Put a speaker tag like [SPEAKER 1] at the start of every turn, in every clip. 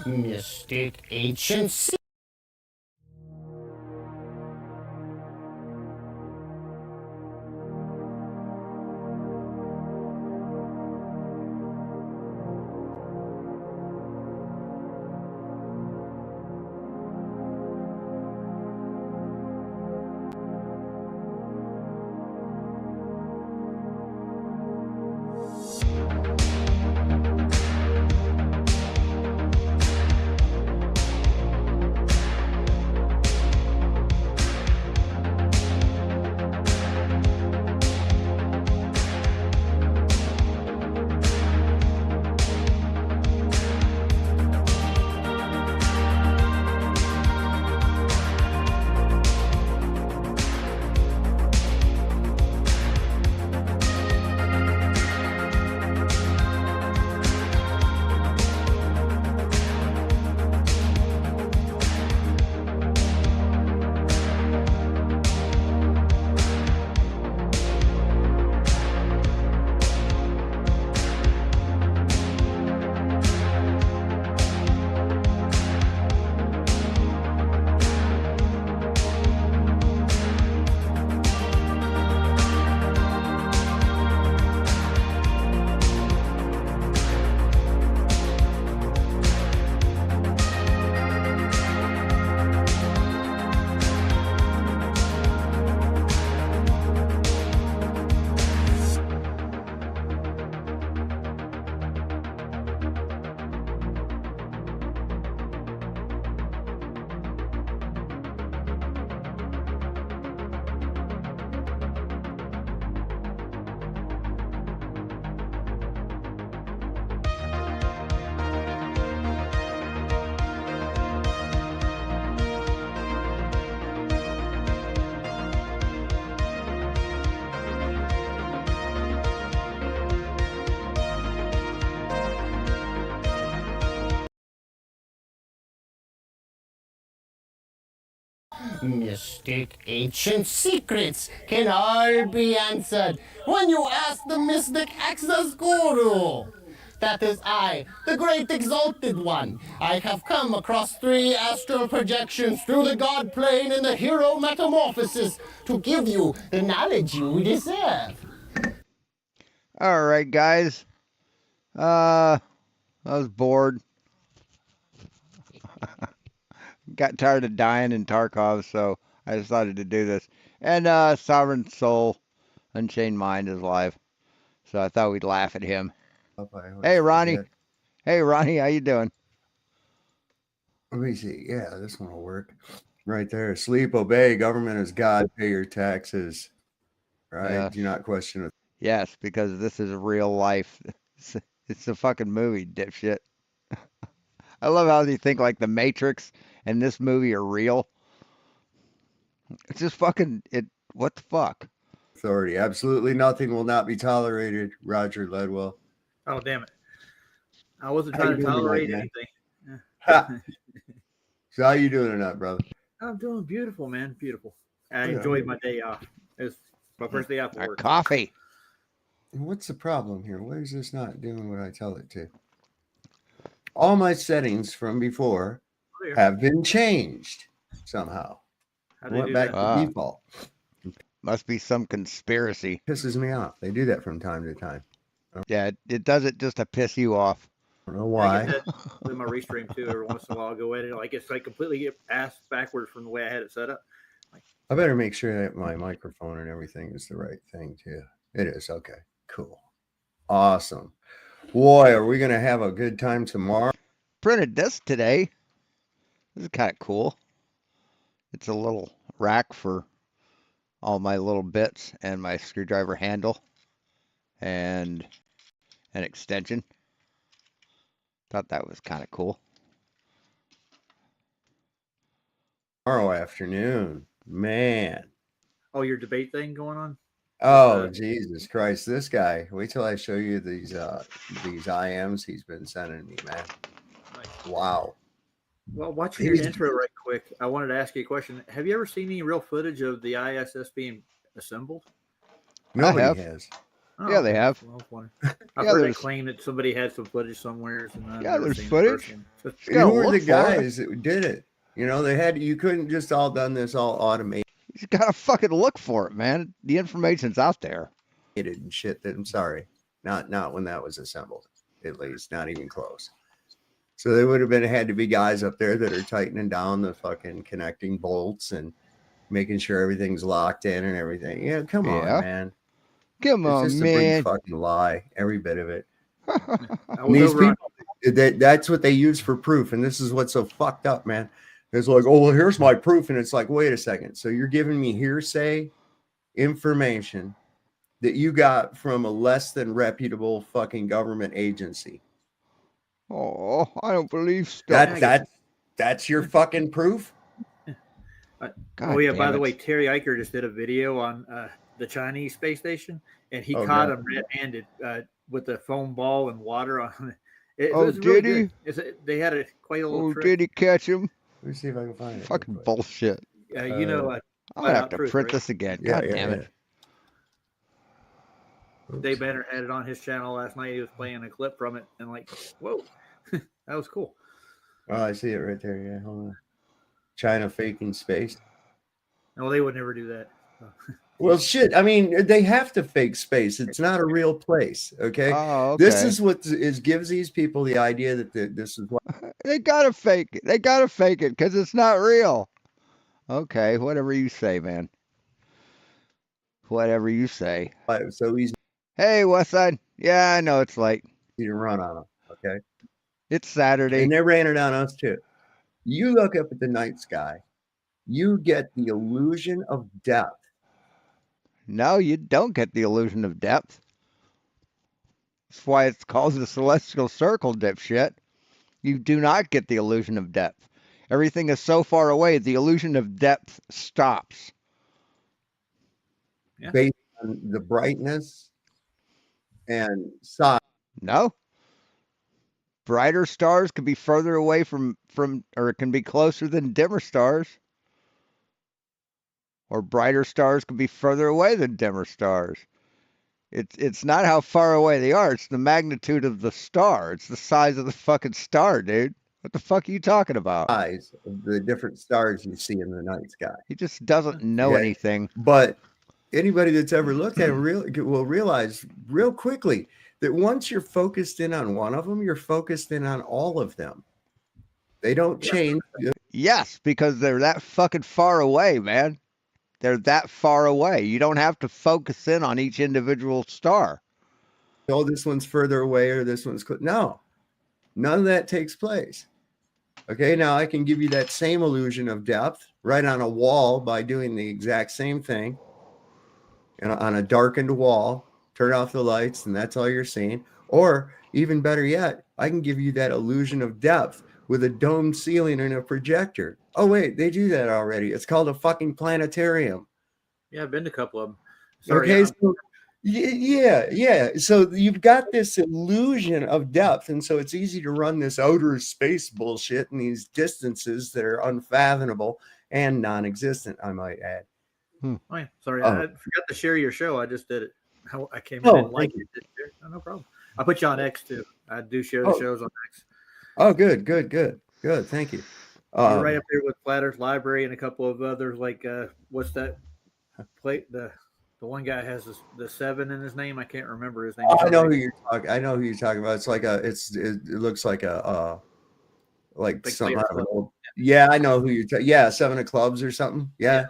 [SPEAKER 1] Mystic Ancient Mystic ancient secrets can all be answered when you ask the mystic Access Guru. That is I, the great exalted one. I have come across 3 astral projections through the god plane and the hero metamorphosis to give you the knowledge you deserve.
[SPEAKER 2] All right, guys. I was bored. Got tired of dying in Tarkov, so I decided to do this. And Sovereign Soul, Unchained Mind is live, so I thought we'd laugh at him. Hey, Ronnie. Hey, Ronnie, how you doing?
[SPEAKER 3] Let me see. Yeah, this one will work. Right there. Sleep, obey. Government is God. Pay your taxes. Right?
[SPEAKER 2] Yeah.
[SPEAKER 3] Do not question it.
[SPEAKER 2] Yes, because this is real life. It's a fucking movie, dipshit. I love how they think like The Matrix and this movie are real. It's just fucking it. What the fuck?
[SPEAKER 3] Authority. Absolutely nothing will not be tolerated. Roger Ledwell.
[SPEAKER 4] Oh, damn it. I wasn't
[SPEAKER 3] How
[SPEAKER 4] trying
[SPEAKER 3] you
[SPEAKER 4] to
[SPEAKER 3] doing
[SPEAKER 4] tolerate
[SPEAKER 3] tonight,
[SPEAKER 4] anything.
[SPEAKER 3] Ha! So how you doing tonight, brother?
[SPEAKER 4] I'm doing beautiful, man. Beautiful. I enjoyed my day off. It was my first day off of
[SPEAKER 2] Our
[SPEAKER 4] work.
[SPEAKER 2] coffee.
[SPEAKER 3] What's the problem here? Why is this not doing what I tell it to? All my settings from before have been changed somehow.
[SPEAKER 4] How
[SPEAKER 3] I
[SPEAKER 4] do they
[SPEAKER 3] went
[SPEAKER 4] do
[SPEAKER 3] back
[SPEAKER 4] that?
[SPEAKER 3] to default.
[SPEAKER 2] Must be some conspiracy.
[SPEAKER 3] Pisses me off. They do that from time to time.
[SPEAKER 2] Yeah, it does it just to piss you off.
[SPEAKER 3] I don't know
[SPEAKER 4] I
[SPEAKER 3] why.
[SPEAKER 4] get that with my restream too. Every once in a while, I'll go at it. Like it's like completely get ass backwards from the way I had it set up.
[SPEAKER 3] I better make sure that my microphone and everything is the right thing too. It is. Okay. Cool. Awesome. Boy, are we going to have a good time tomorrow?
[SPEAKER 2] Printed this today. This is kind of cool. It's a little rack for all my little bits and my screwdriver handle and an extension. Thought that was kind of cool.
[SPEAKER 3] Tomorrow afternoon. Man.
[SPEAKER 4] Oh, your debate thing going on?
[SPEAKER 3] Oh, Jesus Christ. This guy. Wait till I show you these IMs he's been sending me, man.
[SPEAKER 4] Nice.
[SPEAKER 3] Wow.
[SPEAKER 4] Well, watching your intro right quick, I wanted to ask you a question. Have you ever seen any real footage of the ISS being assembled?
[SPEAKER 3] Nobody has.
[SPEAKER 2] Yeah, they have.
[SPEAKER 4] Well, I was wondering. I've
[SPEAKER 2] Yeah,
[SPEAKER 4] heard they
[SPEAKER 2] there's
[SPEAKER 4] claim that somebody had some footage somewhere, and I've
[SPEAKER 2] yeah,
[SPEAKER 4] never
[SPEAKER 2] there's
[SPEAKER 4] seen the
[SPEAKER 2] footage.
[SPEAKER 4] first one.
[SPEAKER 2] Just gotta
[SPEAKER 3] Who were the
[SPEAKER 2] look for it.
[SPEAKER 3] guys that did it? You know, you couldn't just all done this all automated
[SPEAKER 2] You just gotta fucking look for it, man. The information's out there.
[SPEAKER 3] and shit. That I'm sorry, not when that was assembled. At least not even close. So there would have had to be guys up there that are tightening down the fucking connecting bolts and making sure everything's locked in and everything. Yeah, come on,
[SPEAKER 2] Yeah.
[SPEAKER 3] man.
[SPEAKER 2] Come
[SPEAKER 3] It's
[SPEAKER 2] on,
[SPEAKER 3] just a big
[SPEAKER 2] man.
[SPEAKER 3] fucking lie, every bit of it.
[SPEAKER 4] I
[SPEAKER 3] And
[SPEAKER 4] was
[SPEAKER 3] these
[SPEAKER 4] over on
[SPEAKER 3] people, that's what they use for proof. And this is what's so fucked up, man. It's like, oh, well, here's my proof. And it's like, wait a second. So you're giving me hearsay information that you got from a less than reputable fucking government agency.
[SPEAKER 2] Oh, I don't believe stuff.
[SPEAKER 3] That's your fucking proof.
[SPEAKER 2] God
[SPEAKER 4] oh yeah, by
[SPEAKER 2] damn
[SPEAKER 4] the
[SPEAKER 2] it.
[SPEAKER 4] way, Terry Eicher just did a video on the Chinese space station, and he
[SPEAKER 3] Oh,
[SPEAKER 4] caught
[SPEAKER 3] God.
[SPEAKER 4] him red-handed with the foam ball and water on it. It
[SPEAKER 2] Oh,
[SPEAKER 4] was really
[SPEAKER 2] did he?
[SPEAKER 4] good. They had quite a little
[SPEAKER 2] Oh,
[SPEAKER 4] trick.
[SPEAKER 2] did he catch him?
[SPEAKER 3] Let me see if I can find it. real
[SPEAKER 2] Fucking
[SPEAKER 3] quick.
[SPEAKER 2] bullshit.
[SPEAKER 4] You know,
[SPEAKER 2] I'm
[SPEAKER 4] Flat
[SPEAKER 2] gonna have
[SPEAKER 4] Out
[SPEAKER 2] to
[SPEAKER 4] Truth,
[SPEAKER 2] print
[SPEAKER 4] right?
[SPEAKER 2] this again.
[SPEAKER 3] Yeah,
[SPEAKER 2] God
[SPEAKER 3] yeah,
[SPEAKER 2] damn
[SPEAKER 3] yeah.
[SPEAKER 2] it.
[SPEAKER 4] Dave Banner had it on his channel last night. He was playing a clip from it, and like, whoa, that was cool.
[SPEAKER 3] Oh, I see it right there. Yeah, hold on. China faking space.
[SPEAKER 4] No, they would never do that.
[SPEAKER 3] Well, shit. I mean, they have to fake space. It's not a real place. Okay.
[SPEAKER 2] Oh, okay.
[SPEAKER 3] This is what gives these people the idea that this is what.
[SPEAKER 2] They gotta fake it. They gotta fake it because it's not real. Okay, whatever you say, man. Whatever you say.
[SPEAKER 3] So easy
[SPEAKER 2] Hey, Westside. Yeah, I know it's late.
[SPEAKER 3] to run on them. Okay.
[SPEAKER 2] It's Saturday.
[SPEAKER 3] And they ran it on us too. You look up at the night sky, you get the illusion of depth.
[SPEAKER 2] No, you don't get the illusion of depth. That's why it's called the celestial circle, dipshit. You do not get the illusion of depth. Everything is so far away, the illusion of depth stops.
[SPEAKER 4] Yeah.
[SPEAKER 3] Based on the brightness and size.
[SPEAKER 2] No. Brighter stars can be further away from or it can be closer than dimmer stars. Or brighter stars can be further away than dimmer stars. It's not how far away they are, it's the magnitude of the star. It's the size of the fucking star, dude. What the fuck are you talking about?
[SPEAKER 3] Size of the different stars you see in the night sky.
[SPEAKER 2] He just doesn't know
[SPEAKER 3] Okay.
[SPEAKER 2] anything.
[SPEAKER 3] But anybody that's ever looked at it will realize real quickly that once you're focused in on one of them, you're focused in on all of them. They don't change.
[SPEAKER 2] Yes, because they're that fucking far away, man. They're that far away. You don't have to focus in on each individual star.
[SPEAKER 3] Oh, this one's further away or this one's no. None of that takes place. Okay, now I can give you that same illusion of depth right on a wall by doing the exact same thing. And on a darkened wall, turn off the lights, and that's all you're seeing. Or even better yet, I can give you that illusion of depth with a domed ceiling and a projector. Oh, wait, they do that already. It's called a fucking planetarium.
[SPEAKER 4] Yeah, I've been to a couple of them. Sorry,
[SPEAKER 3] Okay, so yeah. So you've got this illusion of depth, and so it's easy to run this outer space bullshit in these distances that are unfathomable and non-existent, I might add.
[SPEAKER 4] Oh, yeah. Sorry,
[SPEAKER 3] Oh.
[SPEAKER 4] I forgot to share your show. I just did it. I came in
[SPEAKER 3] Oh,
[SPEAKER 4] and liked
[SPEAKER 3] thank
[SPEAKER 4] it. Oh, no problem. I put you on X too. I do share the
[SPEAKER 3] Oh.
[SPEAKER 4] shows on X.
[SPEAKER 3] Oh, good. Thank you.
[SPEAKER 4] You're right up there with Flat Earth Library and a couple of others. Like what's that plate? The one guy has the 7 in his name. I can't remember his name.
[SPEAKER 3] I know who you're talking. I know who you're talking about. It's like it looks like like something out of an old. Yeah, I know who you're talking. Yeah, 7 of clubs or something. Yeah.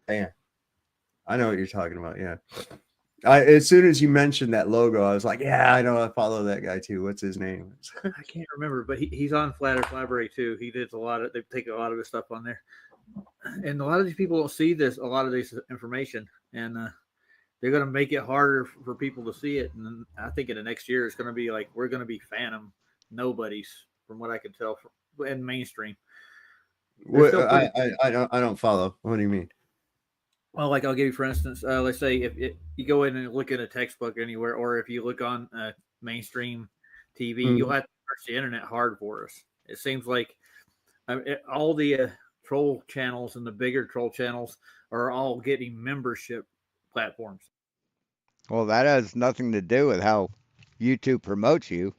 [SPEAKER 3] I know what you're talking about. Yeah. As soon as you mentioned that logo, I was like, yeah, I know. I follow that guy too. What's his name?
[SPEAKER 4] I can't remember, but he's on Flat Earth Library too. He did they take a lot of his stuff on there. And a lot of these people don't see a lot of this information, and they're going to make it harder for people to see it. And then I think in the next year, it's going to be like, we're going to be phantom nobodies from what I can tell in mainstream.
[SPEAKER 3] I don't follow. What do you mean?
[SPEAKER 4] Well, like I'll give you, for instance, let's say if you go in and look at a textbook anywhere, or if you look on mainstream TV, you'll have to search the internet hard for us. It seems like all the troll channels and the bigger troll channels are all getting membership platforms.
[SPEAKER 2] Well, that has nothing to do with how YouTube promotes you.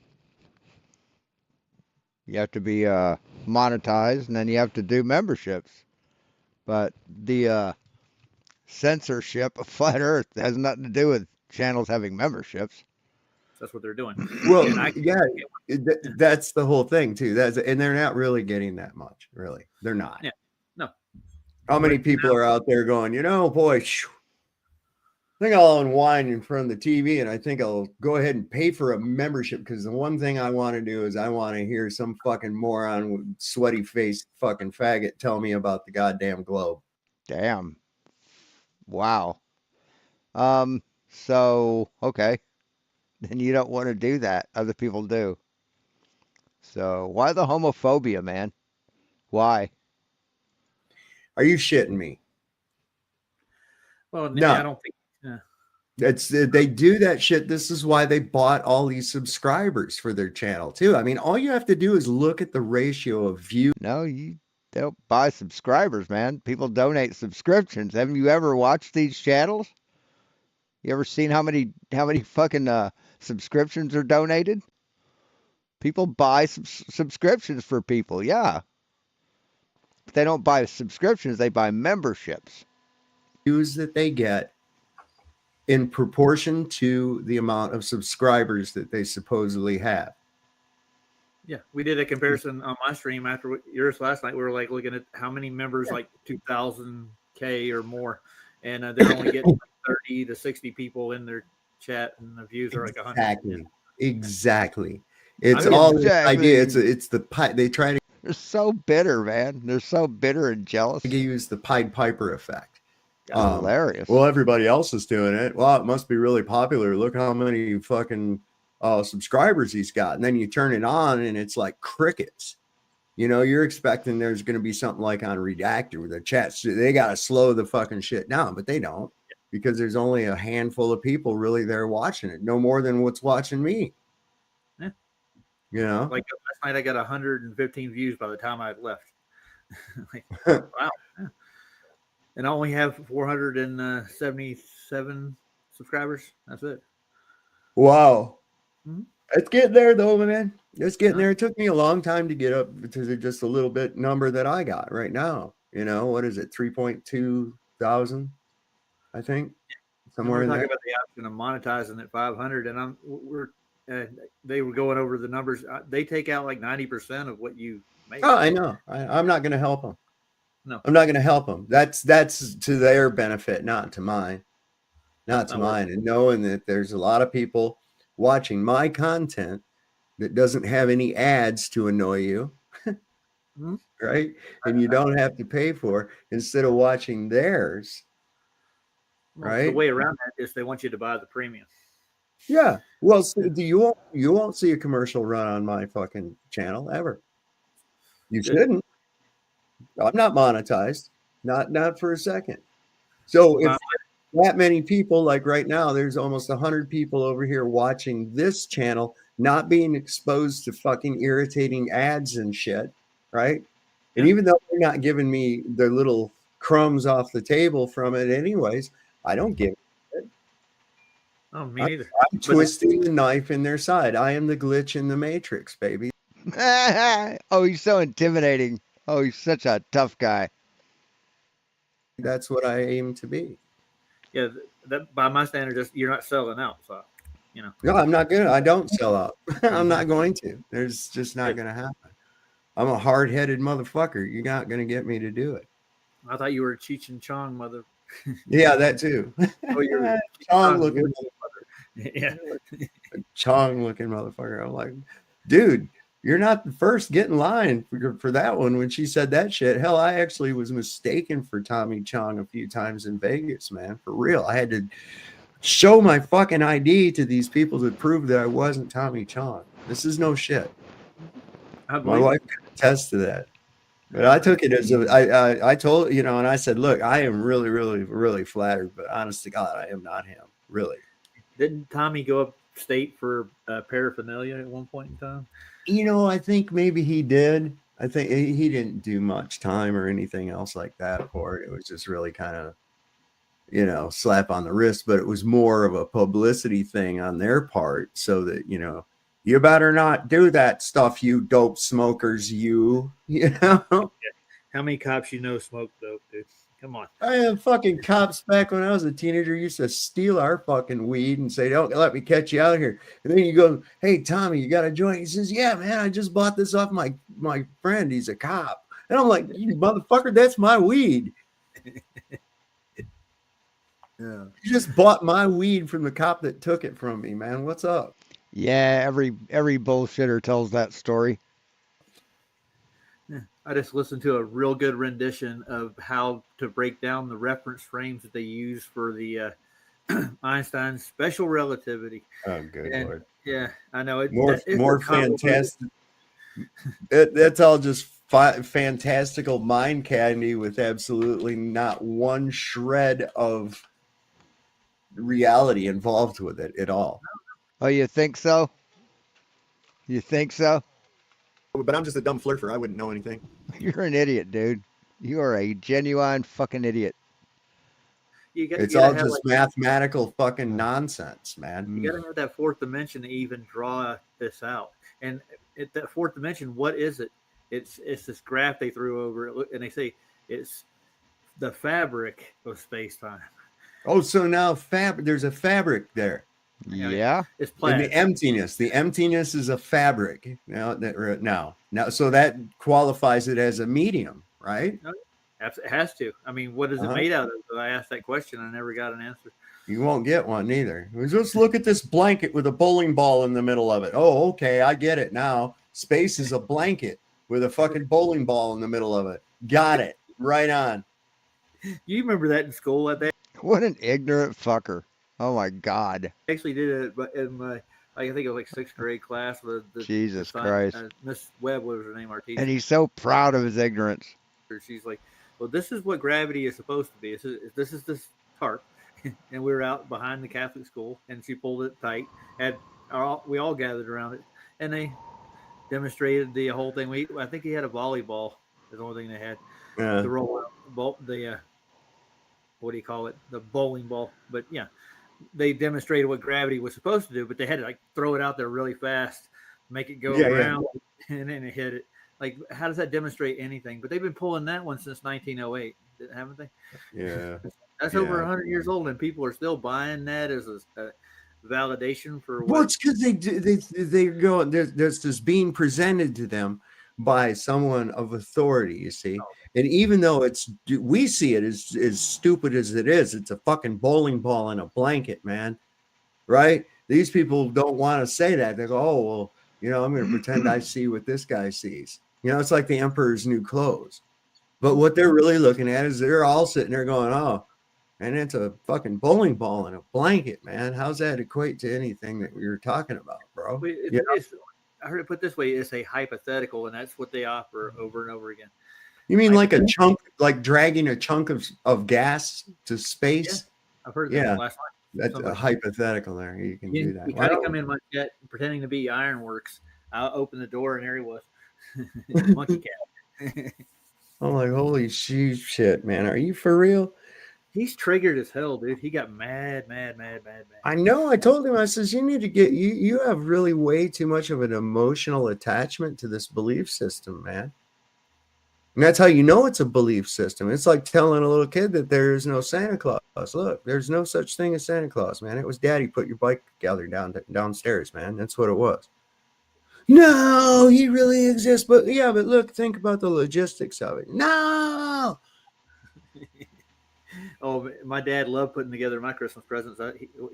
[SPEAKER 2] You have to be monetized, and then you have to do memberships. But the censorship of Flat Earth has nothing to do with channels having memberships.
[SPEAKER 4] That's what they're doing.
[SPEAKER 3] Well,
[SPEAKER 4] And I-
[SPEAKER 3] yeah, that's the whole thing too. And they're not really getting that much. Really, they're not.
[SPEAKER 4] Yeah. No.
[SPEAKER 3] How many people are out there going, boy, I think I'll unwind in front of the TV, and I think I'll go ahead and pay for a membership, because the one thing I want to do is I want to hear some fucking moron with sweaty face fucking faggot tell me about the goddamn globe.
[SPEAKER 2] Damn. Wow. So, okay. Then you don't want to do that. Other people do. So, why the homophobia, man? Why?
[SPEAKER 3] Are you shitting me?
[SPEAKER 4] Well,
[SPEAKER 3] No.
[SPEAKER 4] I don't think.
[SPEAKER 3] They do that shit. This is why they bought all these subscribers for their channel too. I mean, all you have to do is look at the ratio of views.
[SPEAKER 2] No, you don't buy subscribers, man. People donate subscriptions. Haven't you ever watched these channels? You ever seen how many fucking subscriptions are donated? People buy subscriptions for people, yeah. But they don't buy subscriptions, they buy memberships.
[SPEAKER 3] Views that they get in proportion to the amount of subscribers that they supposedly have.
[SPEAKER 4] Yeah, we did a comparison on my stream after yours last night. We were like looking at how many members, like 2,000K or more, and they're only getting 30 to 60 people in their chat, and the views are like 100.
[SPEAKER 3] Exactly. It's
[SPEAKER 4] I mean,
[SPEAKER 3] all this
[SPEAKER 2] exactly.
[SPEAKER 3] idea. It's the they try to
[SPEAKER 2] They're so bitter, man. They're so bitter and jealous.
[SPEAKER 3] use the Pied Piper effect.
[SPEAKER 2] Hilarious.
[SPEAKER 3] Well, everybody else is doing it. Well, it must be really popular. Look how many fucking subscribers he's got. And then you turn it on and it's like crickets. You're expecting there's going to be something like on Redacted where the chats, they got to slow the fucking shit down, but they don't, because there's only a handful of people really there watching it. No more than what's watching me.
[SPEAKER 4] Yeah. Like last night I got 115 views by the time I left. Like, wow. Yeah. And I only have 477 subscribers. That's it.
[SPEAKER 3] Wow.
[SPEAKER 4] Mm-hmm.
[SPEAKER 3] It's getting there though, man. It's getting there. It took me a long time to get up to just a little bit number that I got right now. What is it? 3.2 thousand, I think. Somewhere in there.
[SPEAKER 4] Talking about the option of monetizing at 500, and they were going over the numbers. They take out like 90% of what you make.
[SPEAKER 3] Oh, I know. I'm not going to help them.
[SPEAKER 4] No,
[SPEAKER 3] I'm not going to help them. That's to their benefit, not to mine. Not to mine. And knowing that there's a lot of people watching my content that doesn't have any ads to annoy you, right? And you don't have to pay for, instead of watching theirs, right?
[SPEAKER 4] The way around that is they want you to buy the premium.
[SPEAKER 3] Yeah. Well, you won't see a commercial run on my fucking channel ever. You shouldn't. I'm not monetized, not for a second. So if that many people, like right now, there's almost 100 people over here watching this channel, not being exposed to fucking irritating ads and shit, right? And even though they're not giving me their little crumbs off the table from it anyways, I don't give it.
[SPEAKER 4] Oh, me neither.
[SPEAKER 3] I'm twisting the knife in their side. I am the glitch in the matrix, baby.
[SPEAKER 2] Oh, he's so intimidating. Oh, he's such a tough guy.
[SPEAKER 3] That's what I aim to be.
[SPEAKER 4] Yeah, that by my standards, you're not selling out. So,
[SPEAKER 3] No, I'm not gonna. I don't sell out. I'm not going to. There's just not gonna happen. I'm a hard-headed motherfucker. You're not gonna get me to do it.
[SPEAKER 4] I thought you were a Cheech and Chong mother.
[SPEAKER 3] Yeah, that too.
[SPEAKER 4] Oh, you're a
[SPEAKER 3] Chong looking
[SPEAKER 4] motherfucker. Yeah,
[SPEAKER 3] Chong looking motherfucker. I'm like, dude, you're not the first. Get in line for that one. When she said that shit, hell, I actually was mistaken for Tommy Chong a few times in Vegas, man. For real. I had to show my fucking ID to these people to prove that I wasn't Tommy Chong. This is no shit. My wife can attest to that. But I took it as I told, and I said, look, I am really, really, really flattered, but honest to God, I am not him. Really.
[SPEAKER 4] Didn't Tommy go upstate for paraphernalia at one point in time?
[SPEAKER 3] I think maybe he did. I think he didn't do much time or anything else like that for it. It was just really kind of, slap on the wrist, but it was more of a publicity thing on their part so that, you better not do that stuff, you dope smokers, you know.
[SPEAKER 4] How many cops smoke dope, dude? Come on.
[SPEAKER 3] I had fucking cops back when I was a teenager used to steal our fucking weed and say, "Don't let me catch you out here." And then you go, "Hey, Tommy, you got a joint?" He says, "Yeah, man, I just bought this off my friend. He's a cop." And I'm like, "You motherfucker, that's my weed."
[SPEAKER 4] Yeah.
[SPEAKER 3] You just bought my weed from the cop that took it from me, man. What's up?
[SPEAKER 2] Yeah, every bullshitter tells that story.
[SPEAKER 4] I just listened to a real good rendition of how to break down the reference frames that they use for the Einstein's special relativity.
[SPEAKER 3] Oh, good Lord.
[SPEAKER 4] Yeah, I know.
[SPEAKER 3] More fantastic. That's all just fantastical mind candy with absolutely not one shred of reality involved with it at all.
[SPEAKER 2] Oh, you think so? You think so?
[SPEAKER 3] But I'm just a dumb flirter. I wouldn't know anything.
[SPEAKER 2] You're an idiot, dude. You are a genuine fucking idiot.
[SPEAKER 3] It's all just mathematical fucking nonsense, man.
[SPEAKER 4] You got to have that fourth dimension to even draw this out. And at that fourth dimension, what is it? It's this graph they threw over it, and they say it's the fabric of space-time.
[SPEAKER 3] Oh, so now there's a fabric there.
[SPEAKER 2] Yeah.
[SPEAKER 4] It's plastic.
[SPEAKER 3] And the emptiness is a fabric. Now, so that qualifies it as a medium, right?
[SPEAKER 4] It has to. I mean, what is it made out of? I asked that question. I never got an answer.
[SPEAKER 3] You won't get one either. Just look at this blanket with a bowling ball in the middle of it. Oh, okay. I get it now. Space is a blanket with a fucking bowling ball in the middle of it. Got it. Right on.
[SPEAKER 4] You remember that in school that day?
[SPEAKER 2] What an ignorant fucker. Oh my God.
[SPEAKER 4] I actually did it in my, I think it was like 6th grade class with
[SPEAKER 2] Jesus Christ.
[SPEAKER 4] Miss Webb was her name, our teacher.
[SPEAKER 2] And he's so proud of his ignorance.
[SPEAKER 4] She's like, well, this is what gravity is supposed to be. This is this tarp. And we were out behind the Catholic school, and she pulled it tight. We all gathered around it, and they demonstrated the whole thing. I think he had a volleyball. Is the only thing they had.
[SPEAKER 3] Yeah.
[SPEAKER 4] The roll ball, what do you call it? The bowling ball. But yeah, they demonstrated what gravity was supposed to do, but they had to like throw it out there really fast, make it go around, and then it hit it. Like, how does that demonstrate anything? But they've been pulling that one since 1908, haven't they?
[SPEAKER 3] Yeah.
[SPEAKER 4] That's over 100 years old, and people are still buying that as a validation for.
[SPEAKER 3] Well, it's because they go. There's this being presented to them by someone of authority. You see, and even though we see it as stupid as it is, it's a fucking bowling ball in a blanket, man. Right? These people don't want to say that. They go, "Oh, well, I'm going to pretend I see what this guy sees." It's like the emperor's new clothes. But what they're really looking at is they're all sitting there going, "Oh, and it's a fucking bowling ball in a blanket, man. How's that equate to anything that we were talking about, bro?"
[SPEAKER 4] I heard it put this way: it's a hypothetical, and that's what they offer over and over again.
[SPEAKER 3] You mean like a chunk, like dragging a chunk of gas to space?
[SPEAKER 4] Yeah, I've heard that last night.
[SPEAKER 3] That's a hyperthetical there. You can do that.
[SPEAKER 4] You kind of come in my jet pretending to be Ironworks. I'll open the door, and there he was. Monkey cat.
[SPEAKER 3] I'm like, holy shit, man. Are you for real?
[SPEAKER 4] He's triggered as hell, dude. He got mad.
[SPEAKER 3] I know. I told him, I says, you need to you have really way too much of an emotional attachment to this belief system, man. And that's how you know it's a belief system. It's like telling a little kid that there is no Santa Claus. Look, there's no such thing as Santa Claus, man. It was Daddy put your bike together downstairs, man. That's what it was. No, he really exists. But look, think about the logistics of it. No.
[SPEAKER 4] Oh, my dad loved putting together my Christmas presents.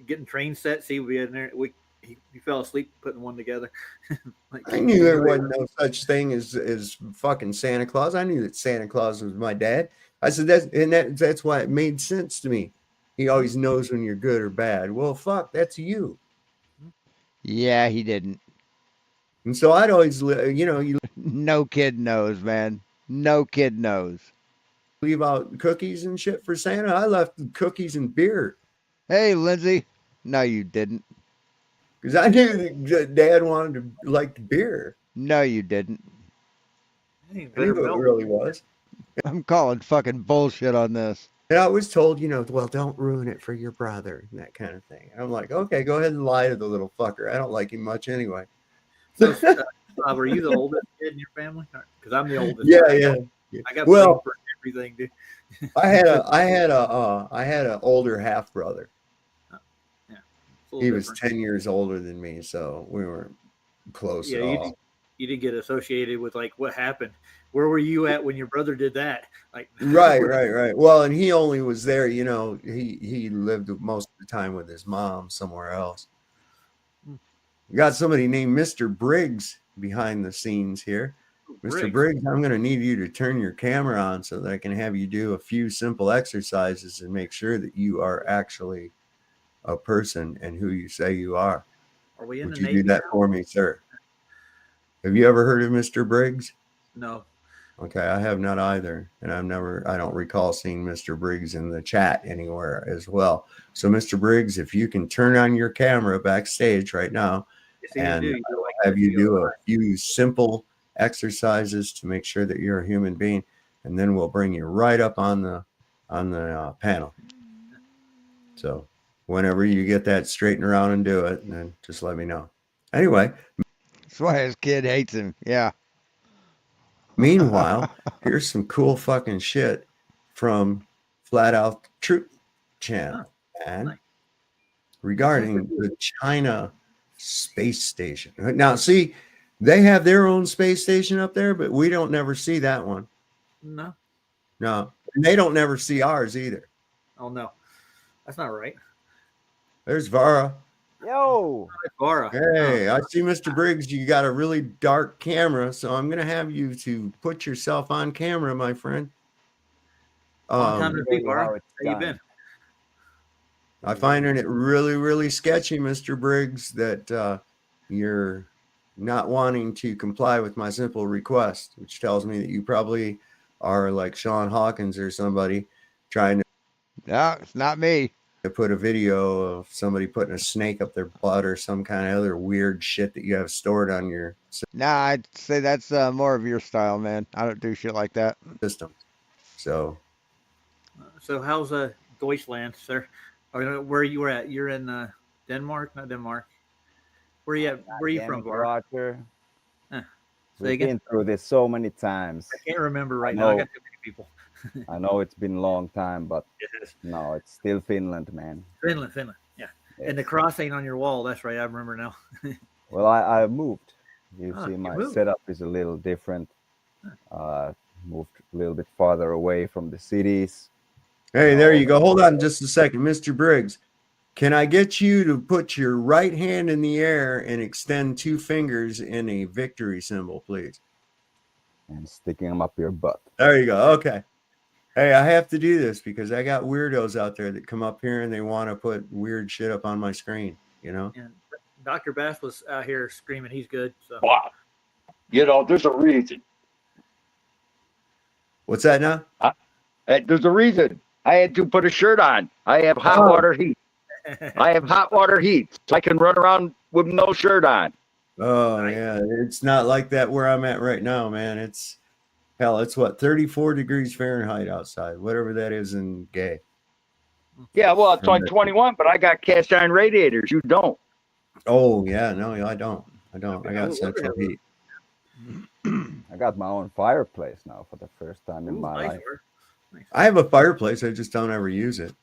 [SPEAKER 4] Getting train sets, he would be in there. He fell asleep putting one together.
[SPEAKER 3] I knew there wasn't no such thing as fucking Santa Claus. I knew that Santa Claus was my dad. I said that's why it made sense to me. He always knows when you're good or bad. Well, fuck, that's you.
[SPEAKER 2] Yeah, he didn't.
[SPEAKER 3] And so I'd always,
[SPEAKER 2] no kid knows, man. No kid knows.
[SPEAKER 3] Leave out cookies and shit for Santa. I left cookies and beer.
[SPEAKER 2] Hey, Lindsay. No, you didn't.
[SPEAKER 3] Because I knew that Dad wanted to like the beer.
[SPEAKER 2] No, you didn't.
[SPEAKER 3] I knew what it really was.
[SPEAKER 2] I'm calling fucking bullshit on this.
[SPEAKER 3] And I was told, well, don't ruin it for your brother and that kind of thing. And I'm like, okay, go ahead and lie to the little fucker. I don't like him much anyway.
[SPEAKER 4] So, Bob, are you the oldest kid in your family? Because I'm the oldest.
[SPEAKER 3] Yeah, yeah.
[SPEAKER 4] I got
[SPEAKER 3] Well,
[SPEAKER 4] blamed for everything, dude.
[SPEAKER 3] I had an older half brother.
[SPEAKER 4] Yeah, it's a little
[SPEAKER 3] He was
[SPEAKER 4] different.
[SPEAKER 3] 10 years older than me, so we weren't close
[SPEAKER 4] Yeah,
[SPEAKER 3] at all.
[SPEAKER 4] you didn't get associated with like what happened. Where were you at when your brother did that? Like,
[SPEAKER 3] Right. Well, and he only was there, he lived most of the time with his mom somewhere else. We got somebody named Mr. Briggs behind the scenes here. Mr. Briggs, I'm going to need you to turn your camera on so that I can have you do a few simple exercises and make sure that you are actually a person and who you say you are.
[SPEAKER 4] Are we in
[SPEAKER 3] Would
[SPEAKER 4] the
[SPEAKER 3] you
[SPEAKER 4] Navy
[SPEAKER 3] do that
[SPEAKER 4] now?
[SPEAKER 3] for me, sir? Have you ever heard of Mr. Briggs?
[SPEAKER 4] No.
[SPEAKER 3] Okay, I have not either. And I don't recall seeing Mr. Briggs in the chat anywhere as well. So, Mr. Briggs, if you can turn on your camera backstage right now,
[SPEAKER 4] Yes,
[SPEAKER 3] and
[SPEAKER 4] you do. Like
[SPEAKER 3] have you do a few simple exercises to make sure that you're a human being, and then we'll bring you right up on the panel. So whenever you get that straightened around and do it, then just let me know. Anyway,
[SPEAKER 2] That's why his kid hates him. Yeah.
[SPEAKER 3] meanwhile, here's some cool fucking shit from Flat Out Truth Channel, and regarding the China space station. Now, see, they have their own space station up there, but we don't never see that one.
[SPEAKER 4] No.
[SPEAKER 3] No, and they don't never see ours either.
[SPEAKER 4] Oh no, that's not right.
[SPEAKER 3] There's Vara.
[SPEAKER 5] Yo,
[SPEAKER 4] Vara.
[SPEAKER 3] Hey, I see, Mr. Briggs. You got a really dark camera, so I'm gonna have you to put yourself on camera, my friend.
[SPEAKER 4] Long time to see,
[SPEAKER 5] you
[SPEAKER 4] Vara.
[SPEAKER 5] how
[SPEAKER 4] How
[SPEAKER 5] it's
[SPEAKER 4] you
[SPEAKER 5] done.
[SPEAKER 4] been?
[SPEAKER 3] I find it really, really sketchy, Mr. Briggs, that you're not wanting to comply with my simple request, which tells me that you probably are like Sean Hawkins or somebody trying
[SPEAKER 2] No, it's not me.
[SPEAKER 3] to put a video of somebody putting a snake up their butt or some kind of other weird shit that you have stored on your
[SPEAKER 2] Nah, I'd say that's more of your style, man. I don't do shit like that.
[SPEAKER 3] system. So
[SPEAKER 4] So how's Deutschland, sir? Or where you were at? You're in Denmark, not Denmark. Where you at? Where are you from, Vara?
[SPEAKER 5] Roger?
[SPEAKER 4] Say
[SPEAKER 5] We've
[SPEAKER 4] again.
[SPEAKER 5] been through this so many times.
[SPEAKER 4] I can't remember right now. I
[SPEAKER 5] know.
[SPEAKER 4] got too many people.
[SPEAKER 5] I know it's been a long time, but
[SPEAKER 4] It is.
[SPEAKER 5] no, it's still Finland, man.
[SPEAKER 4] Finland. Yeah.
[SPEAKER 5] Yes.
[SPEAKER 4] And the cross ain't on your wall. That's right. I remember now.
[SPEAKER 5] Well, I moved. You see,
[SPEAKER 4] you
[SPEAKER 5] my
[SPEAKER 4] moved.
[SPEAKER 5] setup is a little different. Moved a little bit farther away from the cities.
[SPEAKER 3] hey, there you go. Hold on just a second, Mr. Briggs. Can I get you to put your right hand in the air and extend two fingers in a victory symbol, please?
[SPEAKER 5] And sticking them up your butt.
[SPEAKER 3] There you go. Okay. Hey, I have to do this because I got weirdos out there that come up here and they want to put weird shit up on my screen,
[SPEAKER 4] And Dr. Bass was out here screaming he's good. So
[SPEAKER 6] Wow. There's a reason.
[SPEAKER 3] What's that now?
[SPEAKER 6] There's a reason. I had to put a shirt on. I have hot water heat. I have hot water heat. So I can run around with no shirt on.
[SPEAKER 3] Oh, yeah. It's not like that where I'm at right now, man. It's what, 34 degrees Fahrenheit outside, whatever that is in gay.
[SPEAKER 6] Yeah, well, it's like 21, but I got cast iron radiators. You don't.
[SPEAKER 3] Oh, yeah. No, I don't. I got central heat.
[SPEAKER 5] I got my own fireplace now for the first time in my
[SPEAKER 4] nice
[SPEAKER 5] life.
[SPEAKER 4] work. Nice.
[SPEAKER 3] I have a fireplace. I just don't ever use it.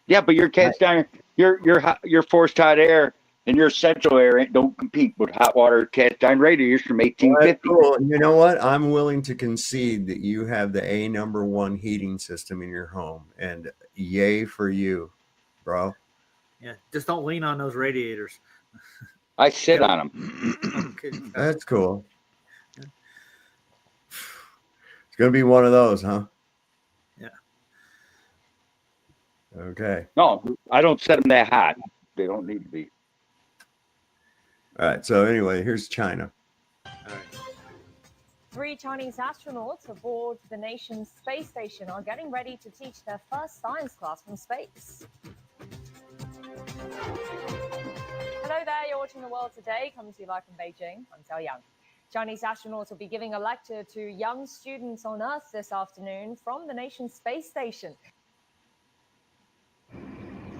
[SPEAKER 6] Yeah, but your cast iron, your forced hot air and your central air don't compete with hot water cast iron radiators from 1850.
[SPEAKER 3] Cool. You know what? I'm willing to concede that you have the #1 heating system in your home, and yay for you, bro.
[SPEAKER 4] Yeah. Just don't lean on those radiators.
[SPEAKER 6] I sit on them.
[SPEAKER 4] Okay.
[SPEAKER 3] That's cool. It's gonna be one of those, huh?
[SPEAKER 4] Yeah.
[SPEAKER 3] Okay.
[SPEAKER 6] No, I don't set them that hot. They don't need to be.
[SPEAKER 3] All right. So anyway, here's China.
[SPEAKER 4] All right.
[SPEAKER 7] 3 Chinese astronauts aboard the nation's space station are getting ready to teach their first science class from space. Hello there, you're watching The World Today, coming to you live from Beijing. I'm Xiao Yang. Chinese astronauts will be giving a lecture to young students on Earth this afternoon from the nation's space station.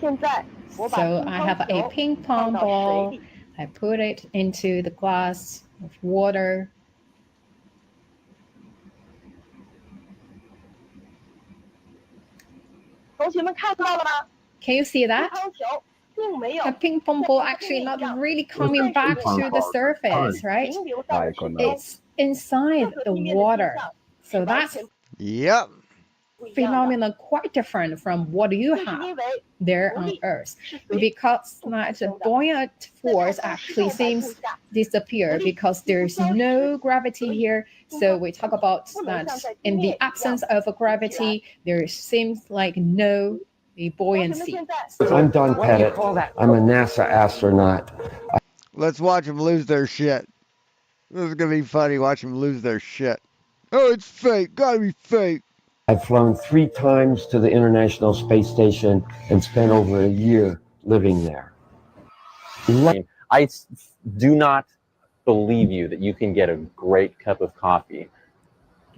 [SPEAKER 8] So I have a ping pong ball. I put it into the glass of water. Can you see that? The ping pong ball actually not really coming back to the surface, right? It's inside the water. So that's
[SPEAKER 2] Yep.
[SPEAKER 8] phenomenon quite different from what you have there on Earth, because that buoyant force actually seems disappear because there's no gravity here. So we talk about that in the absence of a gravity, there seems like no buoyancy.
[SPEAKER 9] I'm Don Pettit. I'm a NASA astronaut.
[SPEAKER 2] Let's watch them lose their shit. This is gonna be funny. Watch them lose their shit. Oh, it's fake. Gotta be fake.
[SPEAKER 9] I've flown 3 times to the International Space Station and spent over a year living there.
[SPEAKER 10] I do not believe you that you can get a great cup of coffee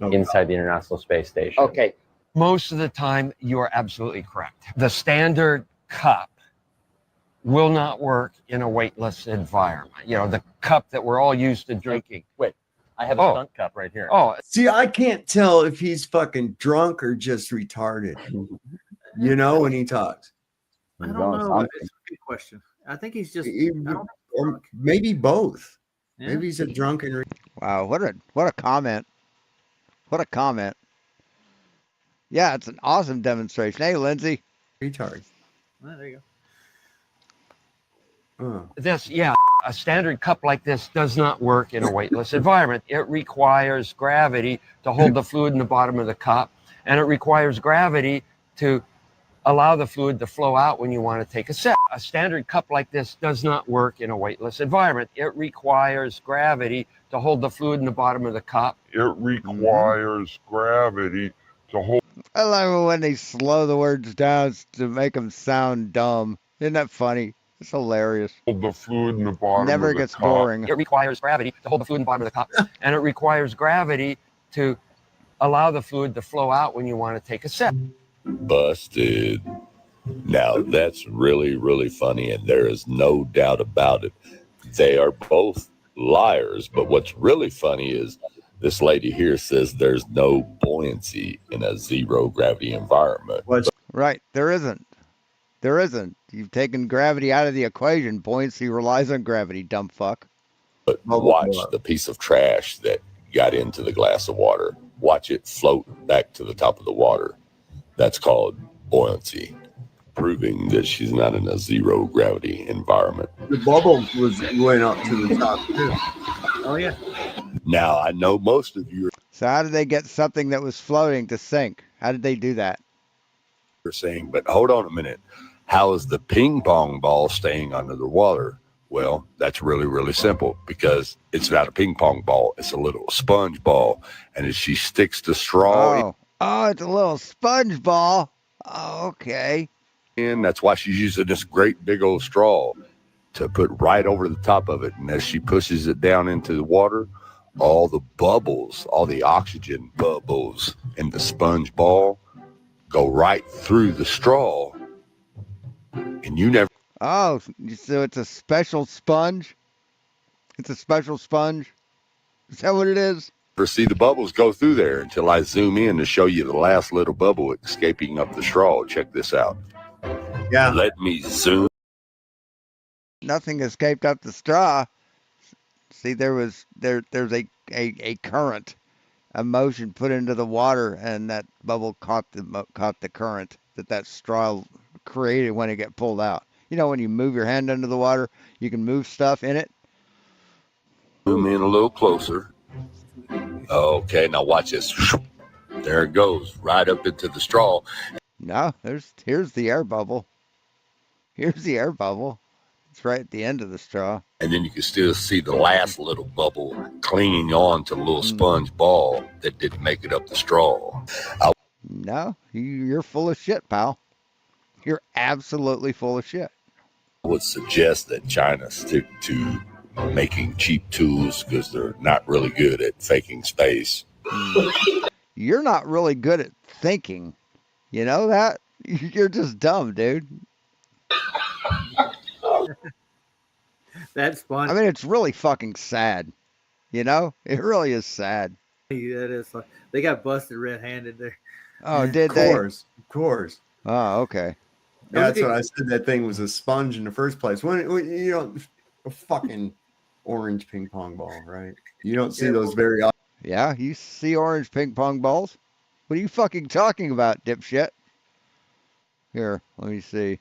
[SPEAKER 10] inside the International Space Station.
[SPEAKER 9] Okay. Most of the time, you are absolutely correct. The standard cup will not work in a weightless environment. You know, the cup that we're all used to drinking.
[SPEAKER 10] Wait, I have a stunt cup right here.
[SPEAKER 9] Oh,
[SPEAKER 3] See, I can't tell if he's fucking drunk or just retarded. You know, when he talks.
[SPEAKER 4] I don't know. It's a good question. I think he's just,
[SPEAKER 3] Or maybe both.
[SPEAKER 4] Yeah.
[SPEAKER 3] Maybe he's a drunken.
[SPEAKER 2] Wow, what a comment. What a comment. Yeah, it's an awesome demonstration. Hey, Lindsay.
[SPEAKER 3] Retard.
[SPEAKER 4] Well, there you go.
[SPEAKER 9] a standard cup like this does not work in a weightless environment. It requires gravity to hold the fluid in the bottom of the cup, and it requires gravity to allow the fluid to flow out when you want to take a sip. A standard cup like this does not work in a weightless environment. It requires gravity to hold the fluid in the bottom of the cup.
[SPEAKER 11] It requires gravity to hold.
[SPEAKER 2] I love it when they slow the words down to make them sound dumb. Isn't that funny? It's hilarious.
[SPEAKER 11] Hold the fluid in the bottom.
[SPEAKER 2] Never
[SPEAKER 11] of the
[SPEAKER 2] gets
[SPEAKER 11] cup.
[SPEAKER 2] boring.
[SPEAKER 9] It requires gravity to hold the fluid in the bottom of the cup, and it requires gravity to allow the fluid to flow out when you want to take a sip.
[SPEAKER 12] Busted. Now that's really, really funny, and there is no doubt about it. They are both liars, but what's really funny is this lady here says there's no buoyancy in a zero gravity environment.
[SPEAKER 2] Right, there isn't. There isn't. You've taken gravity out of the equation. Buoyancy relies on gravity, dumb fuck.
[SPEAKER 12] But watch the piece of trash that got into the glass of water. Watch it float back to the top of the water. That's called buoyancy, proving that she's not in a zero gravity environment.
[SPEAKER 3] The bubble went up to the top too.
[SPEAKER 4] Oh yeah.
[SPEAKER 12] Now I know most of you
[SPEAKER 2] So how did they get something that was floating to sink? How did they do that?
[SPEAKER 12] are saying, but hold on a minute. How is the ping pong ball staying under the water? Well, that's really, really simple because it's not a ping pong ball. It's a little sponge ball. And as she sticks the straw
[SPEAKER 2] Oh, it's a little sponge ball. Oh, okay.
[SPEAKER 12] in, that's why she's using this great big old straw to put right over the top of it. And as she pushes it down into the water, all the bubbles, all the oxygen bubbles in the sponge ball go right through the straw. And you never
[SPEAKER 2] Oh, so it's a special sponge? It's a special sponge? Is that what it is?
[SPEAKER 12] see the bubbles go through there until I zoom in to show you the last little bubble escaping up the straw. Check this out.
[SPEAKER 3] Yeah.
[SPEAKER 12] Let me zoom.
[SPEAKER 2] Nothing escaped up the straw. See, there's a current, a motion put into the water, and that bubble caught the current that straw created when it got pulled out. You know, when you move your hand under the water, you can move stuff in it.
[SPEAKER 12] Zoom in a little closer. Okay, now watch this. There it goes, right up into the straw.
[SPEAKER 2] No, here's the air bubble. Here's the air bubble. It's right at the end of the straw.
[SPEAKER 12] And then you can still see the last little bubble clinging on to the little sponge ball that didn't make it up the straw.
[SPEAKER 2] No, you're full of shit, pal. You're absolutely full of shit.
[SPEAKER 12] I would suggest that China stick to making cheap tools because they're not really good at faking space.
[SPEAKER 2] You're not really good at thinking. You know that? You're just dumb, dude.
[SPEAKER 4] That's funny.
[SPEAKER 2] I mean, it's really fucking sad. You know, it really is sad.
[SPEAKER 4] That is. They got busted red-handed there.
[SPEAKER 2] Oh, did
[SPEAKER 3] Of
[SPEAKER 2] they?
[SPEAKER 3] course, of course.
[SPEAKER 2] Oh, okay.
[SPEAKER 3] Yeah, that's what I said. That thing was a sponge in the first place. When you know, a fucking orange ping pong ball, right? You don't see those very often.
[SPEAKER 2] Yeah, you see orange ping pong balls? What are you fucking talking about, dipshit? Here, let me see.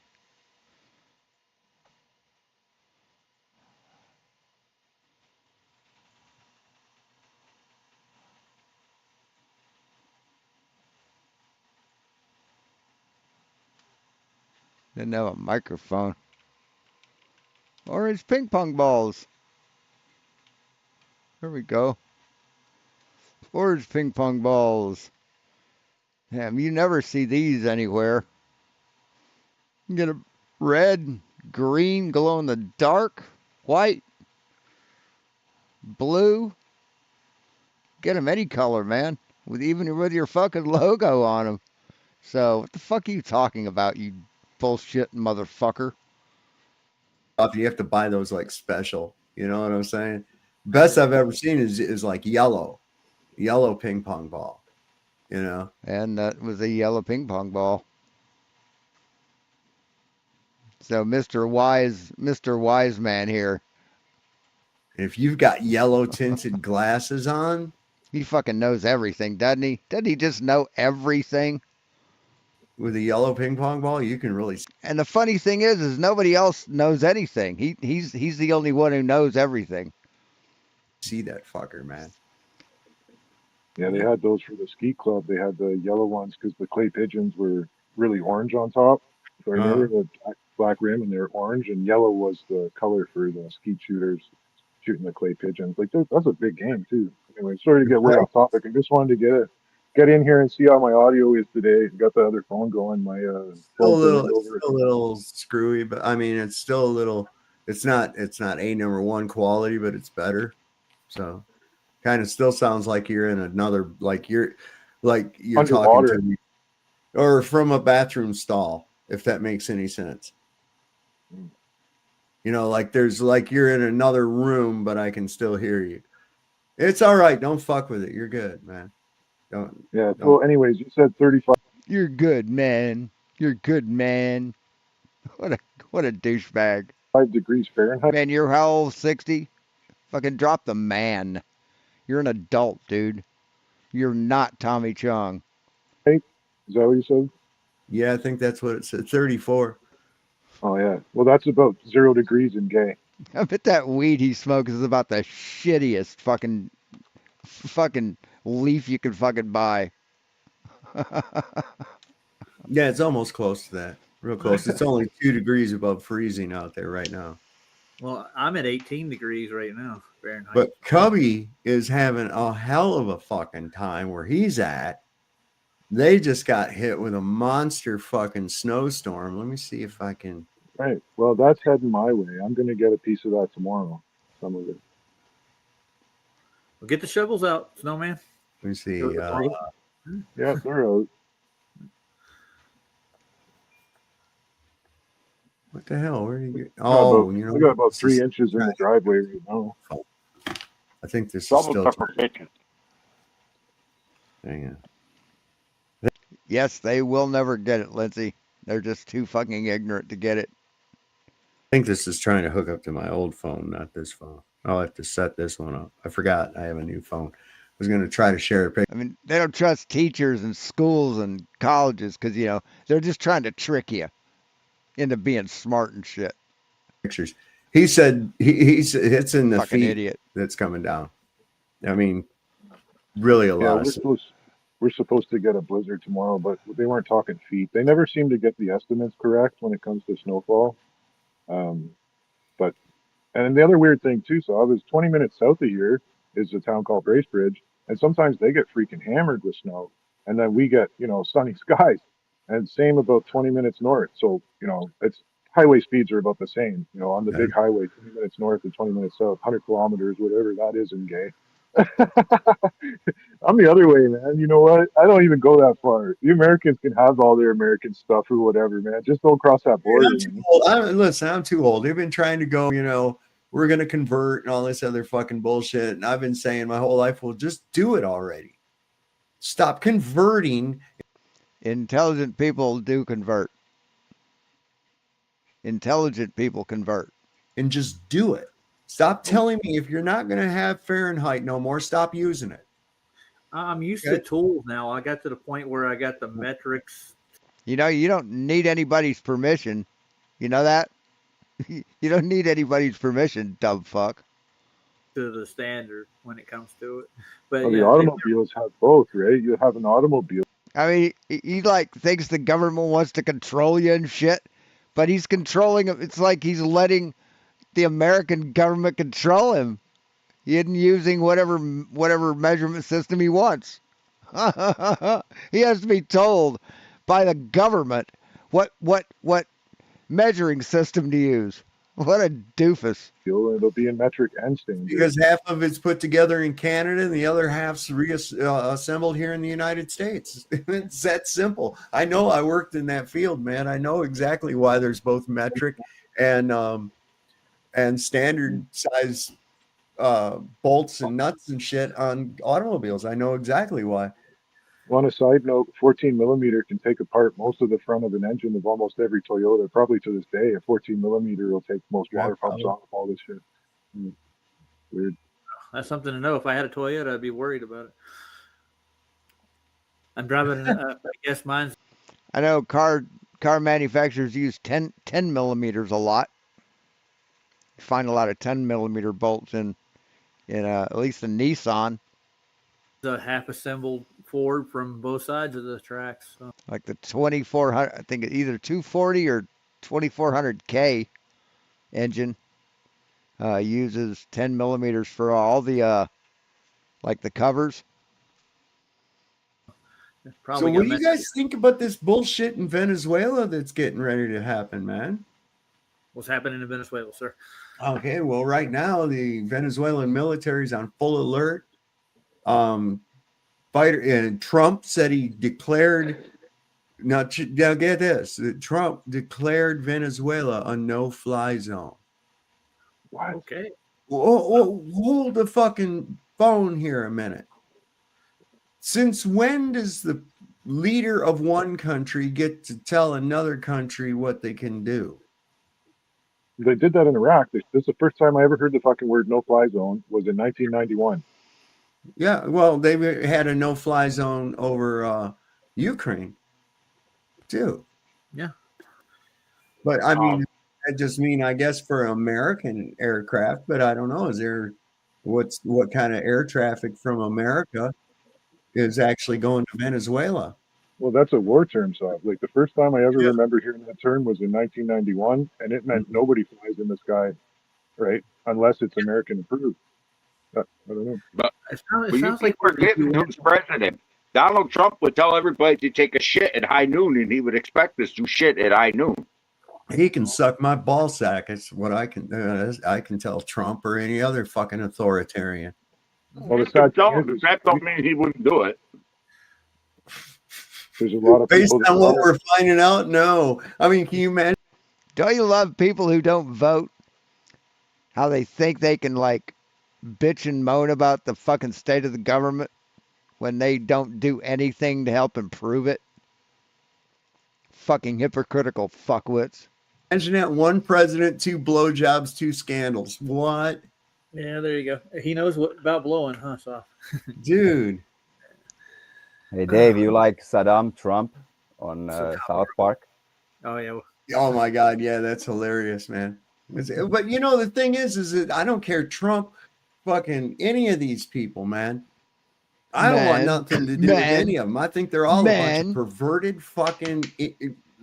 [SPEAKER 2] Didn't have a microphone. Orange ping pong balls. There we go. Orange ping pong balls. Damn, you never see these anywhere. You get a red, green, glow in the dark, white, blue. Get them any color, man. Even with your fucking logo on them. So, what the fuck are you talking about, you bullshit motherfucker?
[SPEAKER 3] You have to buy those like special. You know what I'm saying? Best I've ever seen is like yellow ping pong ball. You know,
[SPEAKER 2] and that was a yellow ping pong ball. So, Mr. Wise Man here.
[SPEAKER 3] If you've got yellow tinted glasses on,
[SPEAKER 2] he fucking knows everything, doesn't he? Doesn't he just know everything?
[SPEAKER 3] With a yellow ping pong ball, you can really.
[SPEAKER 2] And the funny thing is nobody else knows anything. He's the only one who knows everything.
[SPEAKER 3] See that fucker, man.
[SPEAKER 13] Yeah, they had those for the ski club. They had the yellow ones because the clay pigeons were really orange on top. So I remember the black rim and they're orange, and yellow was the color for the skeet shooters shooting the clay pigeons. Like that's a big game too. Anyway, sorry to get way off topic. I just wanted to get in here and see how my audio is today. Got the other phone going. My
[SPEAKER 3] still a little screwy, but I mean it's still a little. It's not a number one quality, but it's better. So. Kind of still sounds like you're in another, like you're talking to me, or from a bathroom stall, if that makes any sense. You know, like there's like you're in another room, but I can still hear you. It's all right. Don't fuck with it. You're good, man. Don't.
[SPEAKER 13] Yeah. Well, anyways, you said 35.
[SPEAKER 2] You're good, man. You're good, man. What a douchebag.
[SPEAKER 13] 5 degrees Fahrenheit.
[SPEAKER 2] Man, you're how old? 60? Fucking drop the man. You're an adult, dude. You're not Tommy Chong.
[SPEAKER 13] Hey, is that what you said?
[SPEAKER 3] Yeah, I think that's what it said. 34.
[SPEAKER 13] Oh, yeah. Well, that's about 0 degrees in gay.
[SPEAKER 2] I bet that weed he smokes is about the shittiest fucking leaf you can fucking buy.
[SPEAKER 3] Yeah, it's almost close to that. Real close. It's only 2 degrees above freezing out there right now.
[SPEAKER 4] Well, I'm at 18 degrees right now. Fahrenheit.
[SPEAKER 3] But Cubby is having a hell of a fucking time where he's at. They just got hit with a monster fucking snowstorm. Let me see if I can.
[SPEAKER 13] Right. Well, that's heading my way. I'm going to get a piece of that tomorrow. Some of it.
[SPEAKER 4] Well, get the shovels out, Snowman.
[SPEAKER 3] Let me see.
[SPEAKER 13] Yeah, they're out.
[SPEAKER 3] What the hell? Where did you get? Oh, you know,
[SPEAKER 13] I got about 3 inches in the driveway right now.
[SPEAKER 3] I think this is still. Hang on.
[SPEAKER 2] Yes, they will never get it, Lindsay. They're just too fucking ignorant to get it.
[SPEAKER 3] I think this is trying to hook up to my old phone, not this phone. I'll have to set this one up. I forgot I have a new phone. I was going to try to share a picture.
[SPEAKER 2] I mean, they don't trust teachers and schools and colleges because, you know, they're just trying to trick you into being smart and shit.
[SPEAKER 3] Pictures. He said he's it's in the
[SPEAKER 2] fucking
[SPEAKER 3] feed
[SPEAKER 2] idiot
[SPEAKER 3] that's coming down. I mean, really a lot of
[SPEAKER 13] we're supposed to get a blizzard tomorrow, but they weren't talking feet. They never seem to get the estimates correct when it comes to snowfall. But the other weird thing too, so I was 20 minutes south of here is a town called Bracebridge, and sometimes they get freaking hammered with snow, and then we get, you know, sunny skies. And same about 20 minutes north. So, you know, it's highway speeds are about the same, you know, on the big highway, 20 minutes north and 20 minutes south, 100 kilometers, whatever that is in gay. I'm the other way, man. You know what? I don't even go that far. The Americans can have all their American stuff or whatever, man. Just don't cross that border.
[SPEAKER 3] I'm too old. Listen, I'm too old. They've been trying to go, we're going to convert and all this other fucking bullshit. And I've been saying my whole life, well, just do it already. Stop converting.
[SPEAKER 2] Intelligent people do convert. Intelligent people convert.
[SPEAKER 3] And just do it. Stop telling me if you're not going to have Fahrenheit no more, stop using it.
[SPEAKER 4] I'm used to tools now. I got to the point where I got the metrics.
[SPEAKER 2] You don't need anybody's permission. You know that? You don't need anybody's permission, dumb fuck.
[SPEAKER 4] To the standard when it comes to it. But
[SPEAKER 13] well, the automobiles have both, right? You have an automobile.
[SPEAKER 2] I mean, he like thinks the government wants to control you and shit, but he's controlling him. It's like he's letting the American government control him. He isn't using whatever measurement system he wants. He has to be told by the government what measuring system to use. What a doofus.
[SPEAKER 13] It'll be in metric and standard.
[SPEAKER 3] Because half of it's put together in Canada and the other half's assembled here in the United States. It's that simple. I know, I worked in that field, man. I know exactly why there's both metric and standard size bolts and nuts and shit on automobiles. I know exactly why.
[SPEAKER 13] On a side note, 14 millimeter can take apart most of the front of an engine of almost every Toyota. Probably to this day, a 14 millimeter will take most water pumps off, all this shit. Weird.
[SPEAKER 4] That's something to know. If I had a Toyota, I'd be worried about it. I'm driving, I guess mine's.
[SPEAKER 2] I know car manufacturers use 10 millimeters a lot. You find a lot of 10 millimeter bolts in at least a Nissan.
[SPEAKER 4] The half assembled Ford from both sides of the tracks. So.
[SPEAKER 2] Like the 2400, I think either 240 or 2400K engine uses 10 millimeters for all the like the covers.
[SPEAKER 3] So what do you guys think about this bullshit in Venezuela that's getting ready to happen, man?
[SPEAKER 4] What's happening in Venezuela, sir?
[SPEAKER 3] Okay, well, right now the Venezuelan military is on full alert. And Trump said he declared. Now get this: Trump declared Venezuela a no-fly zone.
[SPEAKER 13] What?
[SPEAKER 4] Okay.
[SPEAKER 3] Hold the fucking phone here a minute. Since when does the leader of one country get to tell another country what they can do?
[SPEAKER 13] They did that in Iraq. This is the first time I ever heard the fucking word no-fly zone was in 1991.
[SPEAKER 3] Yeah, well, they had a no-fly zone over Ukraine, too.
[SPEAKER 4] Yeah.
[SPEAKER 3] But, I mean, I just mean, I guess, for American aircraft, but I don't know. Is there what kind of air traffic from America is actually going to Venezuela?
[SPEAKER 13] Well, that's a war term, so like the first time I ever remember hearing that term was in 1991, and it meant nobody flies in the sky, right? Unless it's American approved. I don't know.
[SPEAKER 6] But
[SPEAKER 4] it
[SPEAKER 6] you
[SPEAKER 4] sounds
[SPEAKER 6] think we're getting who's president? Donald Trump would tell everybody to take a shit at high noon, and he would expect us to shit at high noon.
[SPEAKER 3] He can suck my ball sack. It's what I can do. I can tell Trump or any other fucking authoritarian.
[SPEAKER 13] Well,
[SPEAKER 6] That don't mean he wouldn't do it.
[SPEAKER 13] There's a lot of
[SPEAKER 3] based
[SPEAKER 13] people
[SPEAKER 3] on what we're finding out. No, I mean, can you imagine?
[SPEAKER 2] Don't you love people who don't vote? How they think they can like bitch and moan about the fucking state of the government when they don't do anything to help improve it? Fucking hypocritical fuckwits.
[SPEAKER 3] Imagine that: one president, 2 blowjobs, 2 scandals. What?
[SPEAKER 4] Yeah, there you go. He knows what about blowing, huh? So,
[SPEAKER 3] dude.
[SPEAKER 5] Hey Dave, you like Saddam Trump on South Park?
[SPEAKER 4] Oh yeah.
[SPEAKER 3] Oh my God, yeah, that's hilarious, man. But you know the thing is that I don't care Trump, fucking any of these people, man. I don't want nothing to do with any of them. I think they're all a bunch of perverted fucking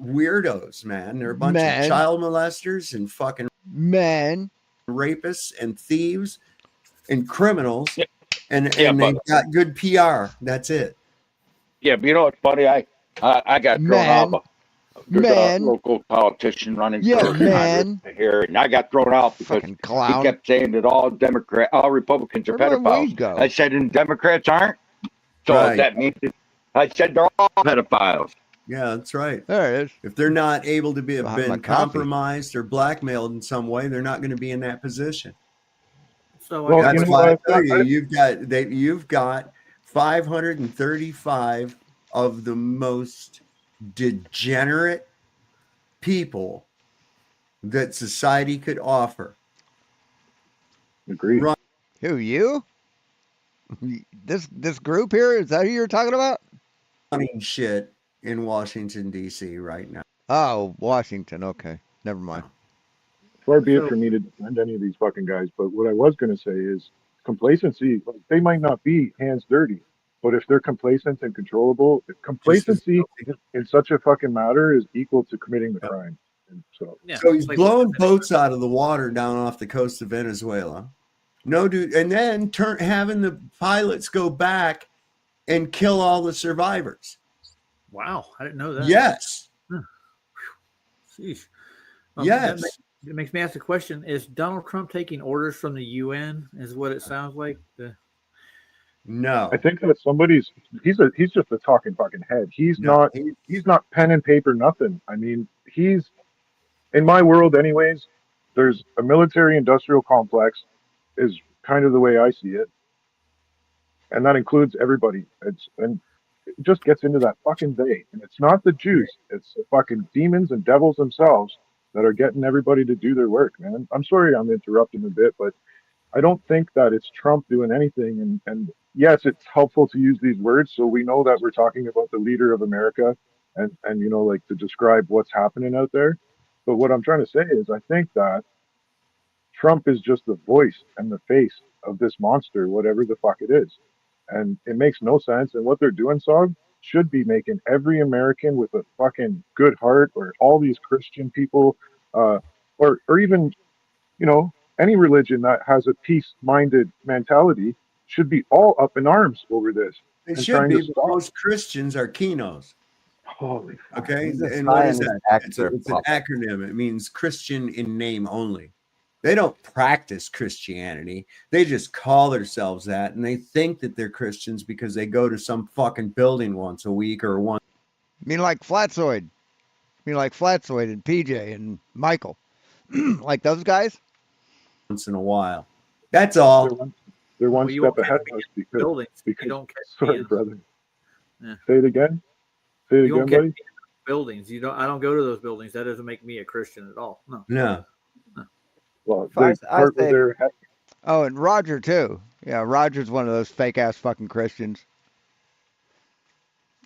[SPEAKER 3] weirdos, man. They're a bunch of child molesters and fucking rapists and thieves and criminals, and they've got good PR. That's it.
[SPEAKER 6] Yeah, but you know what's funny? I got thrown off. There's
[SPEAKER 2] Man.
[SPEAKER 6] a local politician running
[SPEAKER 2] Yeah,
[SPEAKER 6] for
[SPEAKER 2] man.
[SPEAKER 6] Congress here, and I got thrown out because
[SPEAKER 2] Fucking
[SPEAKER 6] he
[SPEAKER 2] clown.
[SPEAKER 6] kept saying that all Republicans are
[SPEAKER 2] Where'd my weed
[SPEAKER 6] pedophiles.
[SPEAKER 2] go?
[SPEAKER 6] I said, and Democrats aren't. So
[SPEAKER 3] Right.
[SPEAKER 6] that means I said they're all pedophiles.
[SPEAKER 3] Yeah, that's right.
[SPEAKER 2] There it is.
[SPEAKER 3] If they're not able to be
[SPEAKER 2] Behind my
[SPEAKER 3] been
[SPEAKER 2] coffee.
[SPEAKER 3] compromised or blackmailed in some way, they're not going to be in that position.
[SPEAKER 4] So
[SPEAKER 13] Well,
[SPEAKER 3] That's
[SPEAKER 13] you know
[SPEAKER 3] why I
[SPEAKER 13] what?
[SPEAKER 3] tell you, you've got 535 of the most degenerate people that society could offer.
[SPEAKER 13] Agreed.
[SPEAKER 2] Who, you? This group here? Is that who you're talking about?
[SPEAKER 3] Running shit in Washington, D.C. right now.
[SPEAKER 2] Oh, Washington. Okay. Never mind.
[SPEAKER 13] Far be it for me to defend any of these fucking guys, but what I was going to say is complacency. Like, they might not be hands dirty, but if they're complacent and controllable, complacency in such a fucking matter is equal to committing the crime. And so,
[SPEAKER 3] So he's blowing boats out of the water down off the coast of Venezuela. No, dude, and then having the pilots go back and kill all the survivors.
[SPEAKER 4] Wow, I didn't know that.
[SPEAKER 3] Yes.
[SPEAKER 4] Sheesh.
[SPEAKER 3] Yes.
[SPEAKER 4] It makes me ask the question: is Donald Trump taking orders from the UN? Is what it sounds like.
[SPEAKER 3] No,
[SPEAKER 13] I think that he's just a talking fucking head. He's not pen and paper, nothing. I mean, he's in my world anyways. There's a military industrial complex is kind of the way I see it. And that includes everybody. And it just gets into that fucking they. And it's not the Jews. It's the fucking demons and devils themselves that are getting everybody to do their work, man. I'm sorry I'm interrupting a bit, but I don't think that it's Trump doing anything. And yes, it's helpful to use these words so we know that we're talking about the leader of America and you know, like, to describe what's happening out there. But what I'm trying to say is I think that Trump is just the voice and the face of this monster, whatever the fuck it is. And it makes no sense. And what they're doing, Sog, should be making every American with a fucking good heart, or all these Christian people, or even, you know, any religion that has a peace-minded mentality should be all up in arms over this.
[SPEAKER 3] It
[SPEAKER 13] and
[SPEAKER 3] should
[SPEAKER 13] trying
[SPEAKER 3] be,
[SPEAKER 13] to
[SPEAKER 3] but
[SPEAKER 13] stop.
[SPEAKER 3] most Christians are Kinos.
[SPEAKER 13] Holy fuck.
[SPEAKER 3] Okay,
[SPEAKER 5] He's a
[SPEAKER 3] and what is
[SPEAKER 5] Zionist
[SPEAKER 3] that? It's
[SPEAKER 5] actor,
[SPEAKER 3] an
[SPEAKER 5] Pop.
[SPEAKER 3] acronym. It means Christian in name only. They don't practice Christianity. They just call themselves that, and they think that they're Christians because they go to some fucking building once a week or once.
[SPEAKER 2] I mean, like Flatzoid. I mean, like Flatzoid and PJ and Michael. Like those guys?
[SPEAKER 3] Once in a while. That's all.
[SPEAKER 13] They're one
[SPEAKER 4] Well, you
[SPEAKER 13] step
[SPEAKER 4] won't
[SPEAKER 13] ahead
[SPEAKER 4] catch
[SPEAKER 13] of us
[SPEAKER 4] me in
[SPEAKER 13] because,
[SPEAKER 4] buildings. You
[SPEAKER 13] because
[SPEAKER 4] don't catch me
[SPEAKER 13] sorry,
[SPEAKER 4] in-
[SPEAKER 13] brother.
[SPEAKER 4] Yeah.
[SPEAKER 13] Say it again. Say it
[SPEAKER 4] You won't
[SPEAKER 13] again,
[SPEAKER 4] catch
[SPEAKER 13] buddy.
[SPEAKER 4] me in buildings. I don't go to those buildings. That doesn't make me a Christian at all. No.
[SPEAKER 3] No.
[SPEAKER 13] Well,
[SPEAKER 5] I
[SPEAKER 13] the part where
[SPEAKER 5] say-
[SPEAKER 13] they're
[SPEAKER 2] Oh, and Roger, too. Yeah, Roger's one of those fake-ass fucking Christians.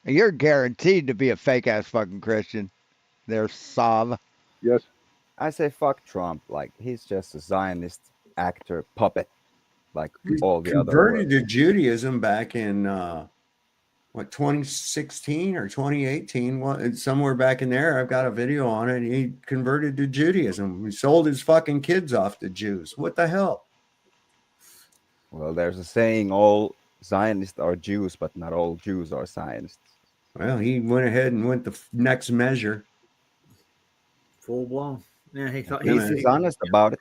[SPEAKER 2] You're guaranteed to be a fake-ass fucking Christian. There's Sav.
[SPEAKER 13] yes.
[SPEAKER 5] I say fuck Trump. Like, he's just a Zionist actor puppet, like
[SPEAKER 3] He's
[SPEAKER 5] all the other.
[SPEAKER 3] converted to Judaism back in 2016 or 2018, somewhere back in there. I've got a video on it. He converted to Judaism. He sold his fucking kids off to Jews. What the hell?
[SPEAKER 5] Well, there's a saying: all Zionists are Jews, but not all Jews are Zionists.
[SPEAKER 3] Well, he went ahead and went the next measure.
[SPEAKER 4] Full blown. Yeah, he thought
[SPEAKER 5] He's honest about it.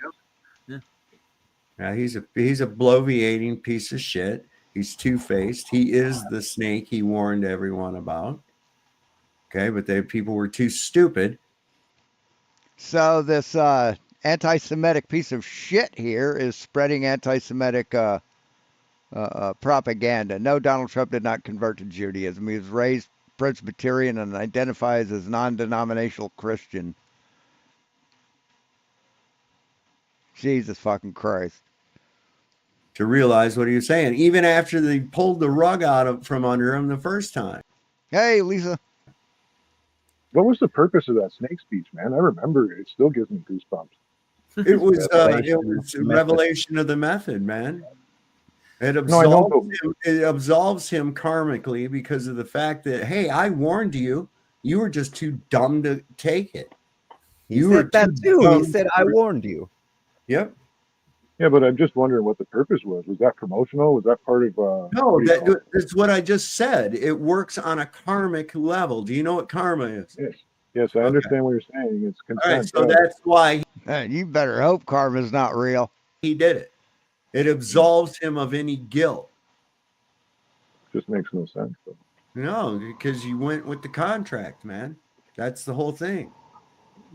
[SPEAKER 3] Yeah, he's a bloviating piece of shit. He's two-faced. He is the snake he warned everyone about. Okay, but people were too stupid.
[SPEAKER 2] So this anti-Semitic piece of shit here is spreading anti-Semitic propaganda. No, Donald Trump did not convert to Judaism. He was raised Presbyterian and identifies as non-denominational Christian. Jesus fucking Christ.
[SPEAKER 3] To realize what he was saying, even after they pulled the rug out from under him the first time.
[SPEAKER 2] Hey, Lisa.
[SPEAKER 13] What was the purpose of that snake speech, man? I remember it. It still gives me goosebumps.
[SPEAKER 3] It was
[SPEAKER 13] Revelation
[SPEAKER 3] a revelation of the method, man. It
[SPEAKER 13] No, I know,
[SPEAKER 3] absolves him karmically because of the fact that, hey, I warned you. You were just too dumb to take it.
[SPEAKER 5] He said that too. He said, "I warned you."
[SPEAKER 3] Yep.
[SPEAKER 13] Yeah, but I'm just wondering what the purpose was. Was that promotional? Was that part of?
[SPEAKER 3] No,
[SPEAKER 13] what do you call it?
[SPEAKER 3] that's what I just said. It works on a karmic level. Do you know what karma is?
[SPEAKER 13] Yes. Yes, I understand what you're saying. It's
[SPEAKER 3] All right,
[SPEAKER 13] consent.
[SPEAKER 3] so
[SPEAKER 13] yeah.
[SPEAKER 3] that's why
[SPEAKER 2] You better hope karma's not real.
[SPEAKER 3] he did it. It absolves him of any guilt.
[SPEAKER 13] Just makes no sense. But
[SPEAKER 3] No, because you went with the contract, man. That's the whole thing.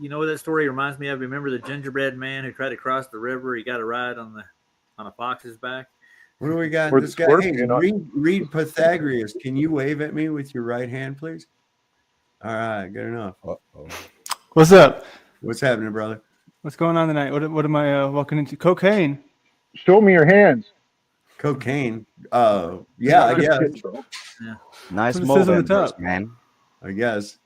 [SPEAKER 4] You know what that story reminds me of? Remember the gingerbread man who tried to cross the river? He got a ride on a fox's back.
[SPEAKER 3] What do we got?
[SPEAKER 13] Or
[SPEAKER 3] This
[SPEAKER 13] the
[SPEAKER 3] guy, hey,
[SPEAKER 13] scorpion.
[SPEAKER 3] read Pythagoras. Can you wave at me with your right hand, please? All right, good enough.
[SPEAKER 14] What's up?
[SPEAKER 3] What's happening, brother?
[SPEAKER 14] What's going on tonight? What am I walking into? Cocaine.
[SPEAKER 13] Show me your hands.
[SPEAKER 3] Cocaine. Yeah, I guess.
[SPEAKER 4] Yeah.
[SPEAKER 5] Nice
[SPEAKER 14] That's what it says on the
[SPEAKER 5] Movember,
[SPEAKER 14] top.
[SPEAKER 5] man.
[SPEAKER 3] I guess.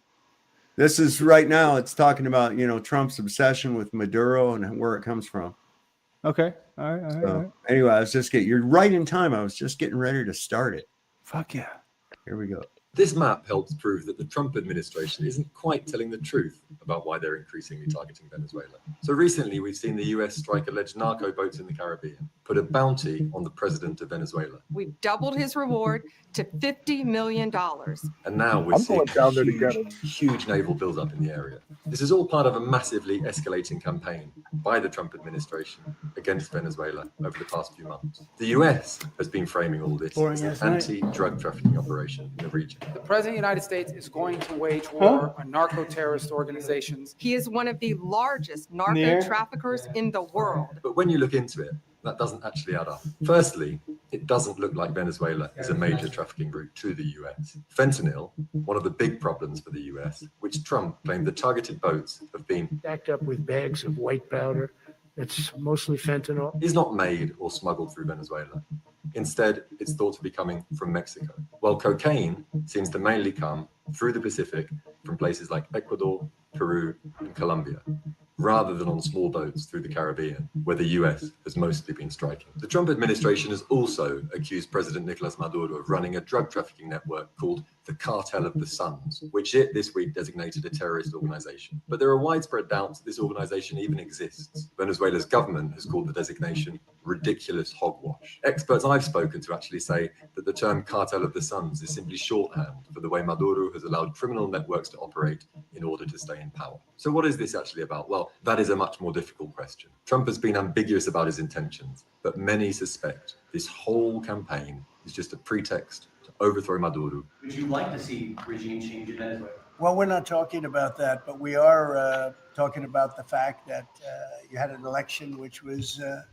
[SPEAKER 3] This is right now. It's talking about Trump's obsession with Maduro and where it comes from.
[SPEAKER 14] Okay. All right. All right.
[SPEAKER 3] So
[SPEAKER 14] All right.
[SPEAKER 3] anyway, I was just you're right in time. I was just getting ready to start it.
[SPEAKER 14] Fuck yeah.
[SPEAKER 3] Here we go.
[SPEAKER 15] This map helps prove that the Trump administration isn't quite telling the truth about why they're increasingly targeting Venezuela. So recently, we've seen the US strike alleged narco boats in the Caribbean, put a bounty on the president of Venezuela.
[SPEAKER 16] We've doubled his reward to $50 million.
[SPEAKER 15] And now we're
[SPEAKER 13] I'm
[SPEAKER 15] seeing
[SPEAKER 13] going down there to get him.
[SPEAKER 15] huge naval buildup in the area. This is all part of a massively escalating campaign by the Trump administration against Venezuela over the past few months. The US has been framing all this as an anti-drug trafficking operation in the region.
[SPEAKER 17] The President of the United States is going to wage war on narco-terrorist organizations.
[SPEAKER 16] He is one of the largest narco
[SPEAKER 14] Near.
[SPEAKER 16] traffickers in the world.
[SPEAKER 15] But when you look into it, that doesn't actually add up. Firstly, it doesn't look like Venezuela is a major trafficking route to the US. Fentanyl, one of the big problems for the US, which Trump claimed the targeted boats have been
[SPEAKER 18] backed up with bags of white powder. It's mostly fentanyl.
[SPEAKER 15] is not made or smuggled through Venezuela. Instead, it's thought to be coming from Mexico, while cocaine seems to mainly come through the Pacific from places like Ecuador, Peru, and Colombia, rather than on small boats through the Caribbean, where the US has mostly been striking. The Trump administration has also accused President Nicolas Maduro of running a drug trafficking network called the Cartel of the Suns, which it this week designated a terrorist organization. But there are widespread doubts that this organization even exists. Venezuela's government has called the designation ridiculous hogwash. Experts I've spoken to actually say that the term Cartel of the Suns is simply shorthand for the way Maduro has allowed criminal networks to operate in order to stay in power. So what is this actually about? Well, that is a much more difficult question. Trump has been ambiguous about his intentions, but many suspect this whole campaign is just a pretext to overthrow Maduro.
[SPEAKER 19] Would you like to see regime change in Venezuela?
[SPEAKER 20] Well, we're not talking about that, but we are talking about the fact that you had an election which was a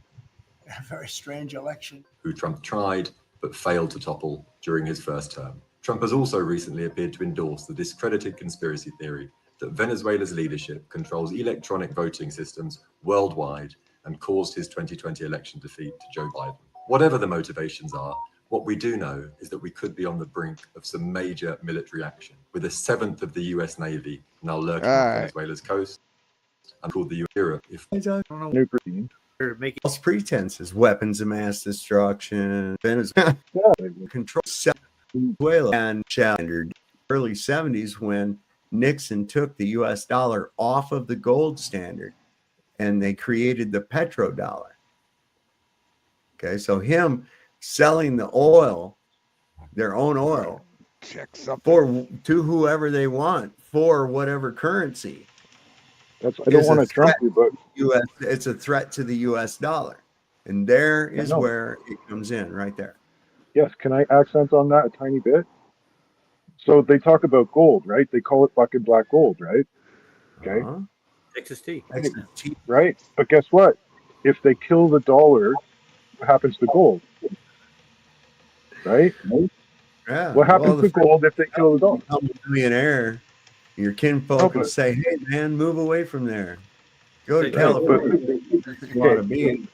[SPEAKER 20] very strange election.
[SPEAKER 15] Who Trump tried but failed to topple during his first term. Trump has also recently appeared to endorse the discredited conspiracy theory that Venezuela's leadership controls electronic voting systems worldwide and caused his 2020 election defeat to Joe Biden. Whatever the motivations are, what we do know is that we could be on the brink of some major military action, with a seventh of the US Navy now lurking off Venezuela's coast and called the Europe. If
[SPEAKER 3] false pretenses, weapons of mass destruction, Venezuela control Venezuela and standard early 70s when Nixon took the US dollar off of the gold standard and they created the petrodollar. Okay, so him selling the oil, their own oil, to whoever they want for whatever currency.
[SPEAKER 13] That's I don't want to trump you, but
[SPEAKER 3] it's a threat to the US dollar. And there is where it comes in right there.
[SPEAKER 13] Yes, can I accent on that a tiny bit? So they talk about gold, right? They call it fucking black gold, right? Okay.
[SPEAKER 4] Texas tea.
[SPEAKER 13] Right? But guess what? If they kill the dollar, what happens to gold? Right?
[SPEAKER 3] Yeah.
[SPEAKER 13] What happens to gold if they kill the dollar?
[SPEAKER 3] Become a millionaire, your kinfolk will say, "Hey, man, move away from there. Go to California." You want to be.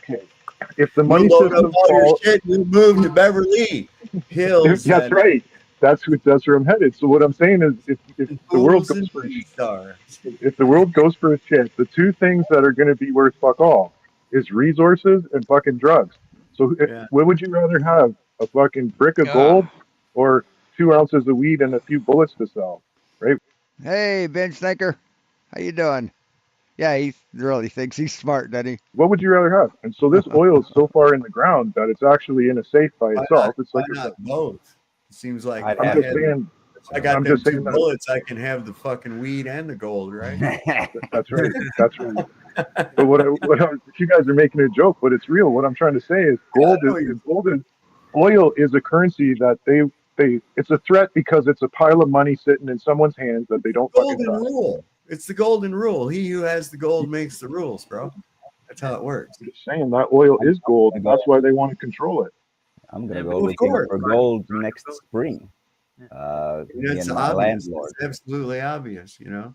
[SPEAKER 13] If the money
[SPEAKER 3] load up
[SPEAKER 13] system
[SPEAKER 3] all your
[SPEAKER 13] falls,
[SPEAKER 3] shit, you move to Beverly Hills.
[SPEAKER 13] that's right. That's where I'm headed. So what I'm saying is, if the world goes for if the world goes for a shit, the two things that are going to be worth fuck all is resources and fucking drugs. So what would you rather have? A fucking brick of gold or 2 ounces of weed and a few bullets to sell? Right?
[SPEAKER 2] Hey, Bench Thinker. How you doing? Yeah, he really thinks he's smart, doesn't he?
[SPEAKER 13] What would you rather have? And so this oil is so far in the ground that it's actually in a safe by itself. It's like
[SPEAKER 3] both. It seems like
[SPEAKER 13] I'm just saying
[SPEAKER 3] I got
[SPEAKER 13] I'm
[SPEAKER 3] them
[SPEAKER 13] just
[SPEAKER 3] two
[SPEAKER 13] saying that-
[SPEAKER 3] bullets. I can have the fucking weed and the gold, right?
[SPEAKER 13] That's right. That's right. But if you guys are making a joke, but it's real. What I'm trying to say is oil is a currency that it's a threat because it's a pile of money sitting in someone's hands that they don't fucking
[SPEAKER 3] Golden
[SPEAKER 13] touch.
[SPEAKER 3] rule. It's the golden rule. He who has the gold makes the rules, bro. That's how it works.
[SPEAKER 13] I'm just saying that oil is gold, and that's why they want to control it.
[SPEAKER 5] I'm gonna
[SPEAKER 3] Yeah,
[SPEAKER 5] go
[SPEAKER 3] but of
[SPEAKER 5] looking
[SPEAKER 3] course.
[SPEAKER 5] for gold next spring. Me
[SPEAKER 3] That's
[SPEAKER 5] and my
[SPEAKER 3] obvious.
[SPEAKER 5] landlord.
[SPEAKER 3] It's absolutely obvious, you know.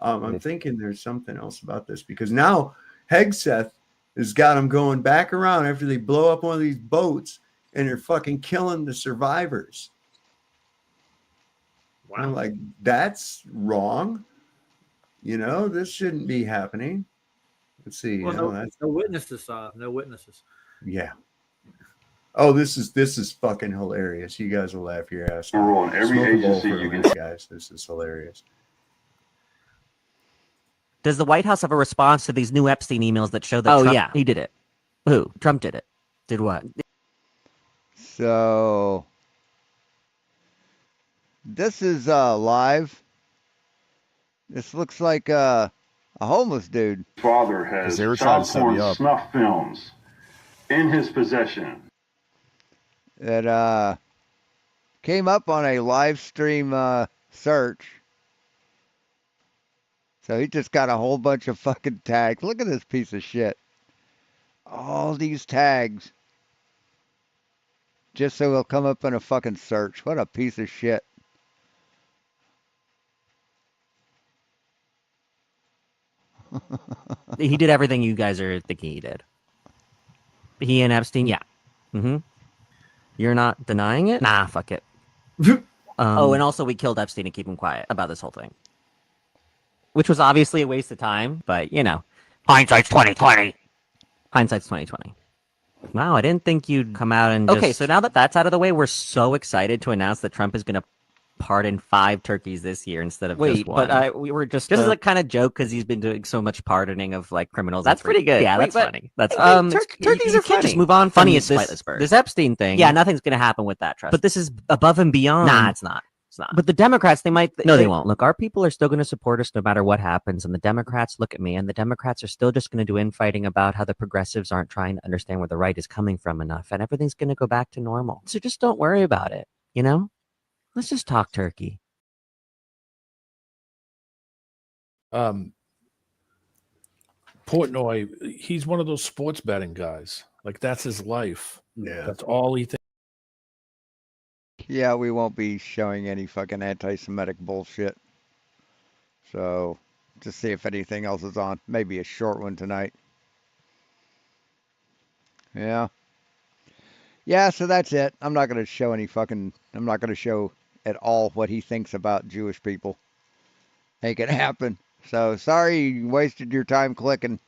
[SPEAKER 3] I'm thinking there's something else about this because now Hegseth has got them going back around after they blow up one of these boats and they're fucking killing the survivors. Wow. I'm like, that's wrong. You know, this shouldn't be happening. Let's see.
[SPEAKER 4] Well,
[SPEAKER 3] you know,
[SPEAKER 4] no witnesses. No witnesses.
[SPEAKER 3] yeah. Oh, this is fucking hilarious. You guys will laugh your ass off.
[SPEAKER 21] We're on every
[SPEAKER 3] Smoke a bowl
[SPEAKER 21] agency
[SPEAKER 3] for
[SPEAKER 21] you
[SPEAKER 3] a
[SPEAKER 21] can-
[SPEAKER 3] minute, guys. This is hilarious.
[SPEAKER 22] Does the White House have a response to these new Epstein emails that show that
[SPEAKER 23] Oh,
[SPEAKER 22] Trump,
[SPEAKER 23] yeah.
[SPEAKER 22] he did it?
[SPEAKER 23] Who?
[SPEAKER 22] Trump did it.
[SPEAKER 23] Did what?
[SPEAKER 2] So this is live. This looks like a homeless dude.
[SPEAKER 21] Father has
[SPEAKER 2] they were
[SPEAKER 21] child
[SPEAKER 2] trying to set me
[SPEAKER 21] porn
[SPEAKER 2] up.
[SPEAKER 21] snuff films in his possession.
[SPEAKER 2] That came up on a live stream search. So he just got a whole bunch of fucking tags. Look at this piece of shit. All these tags. Just so he'll come up in a fucking search. What a piece of shit.
[SPEAKER 23] He did everything you guys are thinking he did. He and Epstein, yeah. Mm-hmm. You're not denying it? Nah, fuck it. Oh, and also we killed Epstein to keep him quiet about this whole thing. Which was obviously a waste of time, but you know. Hindsight's 2020. Hindsight's 2020. Wow, I didn't think you'd come out and
[SPEAKER 22] Okay,
[SPEAKER 23] just...
[SPEAKER 22] so now that that's out of the way, we're so excited to announce that Trump is going to pardon 5 turkeys this year instead of
[SPEAKER 23] Wait,
[SPEAKER 22] just one. but we were just as a kind of joke because he's been doing so much pardoning of like criminals. That's pretty good. Yeah,
[SPEAKER 23] Wait,
[SPEAKER 22] that's
[SPEAKER 23] but-
[SPEAKER 22] funny. That's
[SPEAKER 23] turkeys
[SPEAKER 22] you
[SPEAKER 23] are
[SPEAKER 22] can't
[SPEAKER 23] funny.
[SPEAKER 22] just move on.
[SPEAKER 23] Funniest
[SPEAKER 22] from
[SPEAKER 23] flightless bird.
[SPEAKER 22] this Epstein thing.
[SPEAKER 23] Yeah, nothing's going to happen with that, trust
[SPEAKER 22] But this is above and beyond.
[SPEAKER 23] Nah, it's not. It's not.
[SPEAKER 22] But the Democrats, they might.
[SPEAKER 23] No, they won't. Look, our people are still going to support us no matter what happens. And the Democrats, look at me, and the Democrats are still just going to do infighting about how the progressives aren't trying to understand where the right is coming from enough. And everything's going to go back to normal. So just don't worry about it. You know? Let's just talk turkey.
[SPEAKER 18] Portnoy, he's one of those sports betting guys. Like that's his life.
[SPEAKER 3] Yeah.
[SPEAKER 18] That's all he thinks.
[SPEAKER 2] Yeah, we won't be showing any fucking anti-Semitic bullshit. So, just see if anything else is on. Maybe a short one tonight. Yeah. Yeah, so that's it. I'm not going to show I'm not going to show at all what he thinks about Jewish people. Ain't going to happen. So, sorry you wasted your time clicking.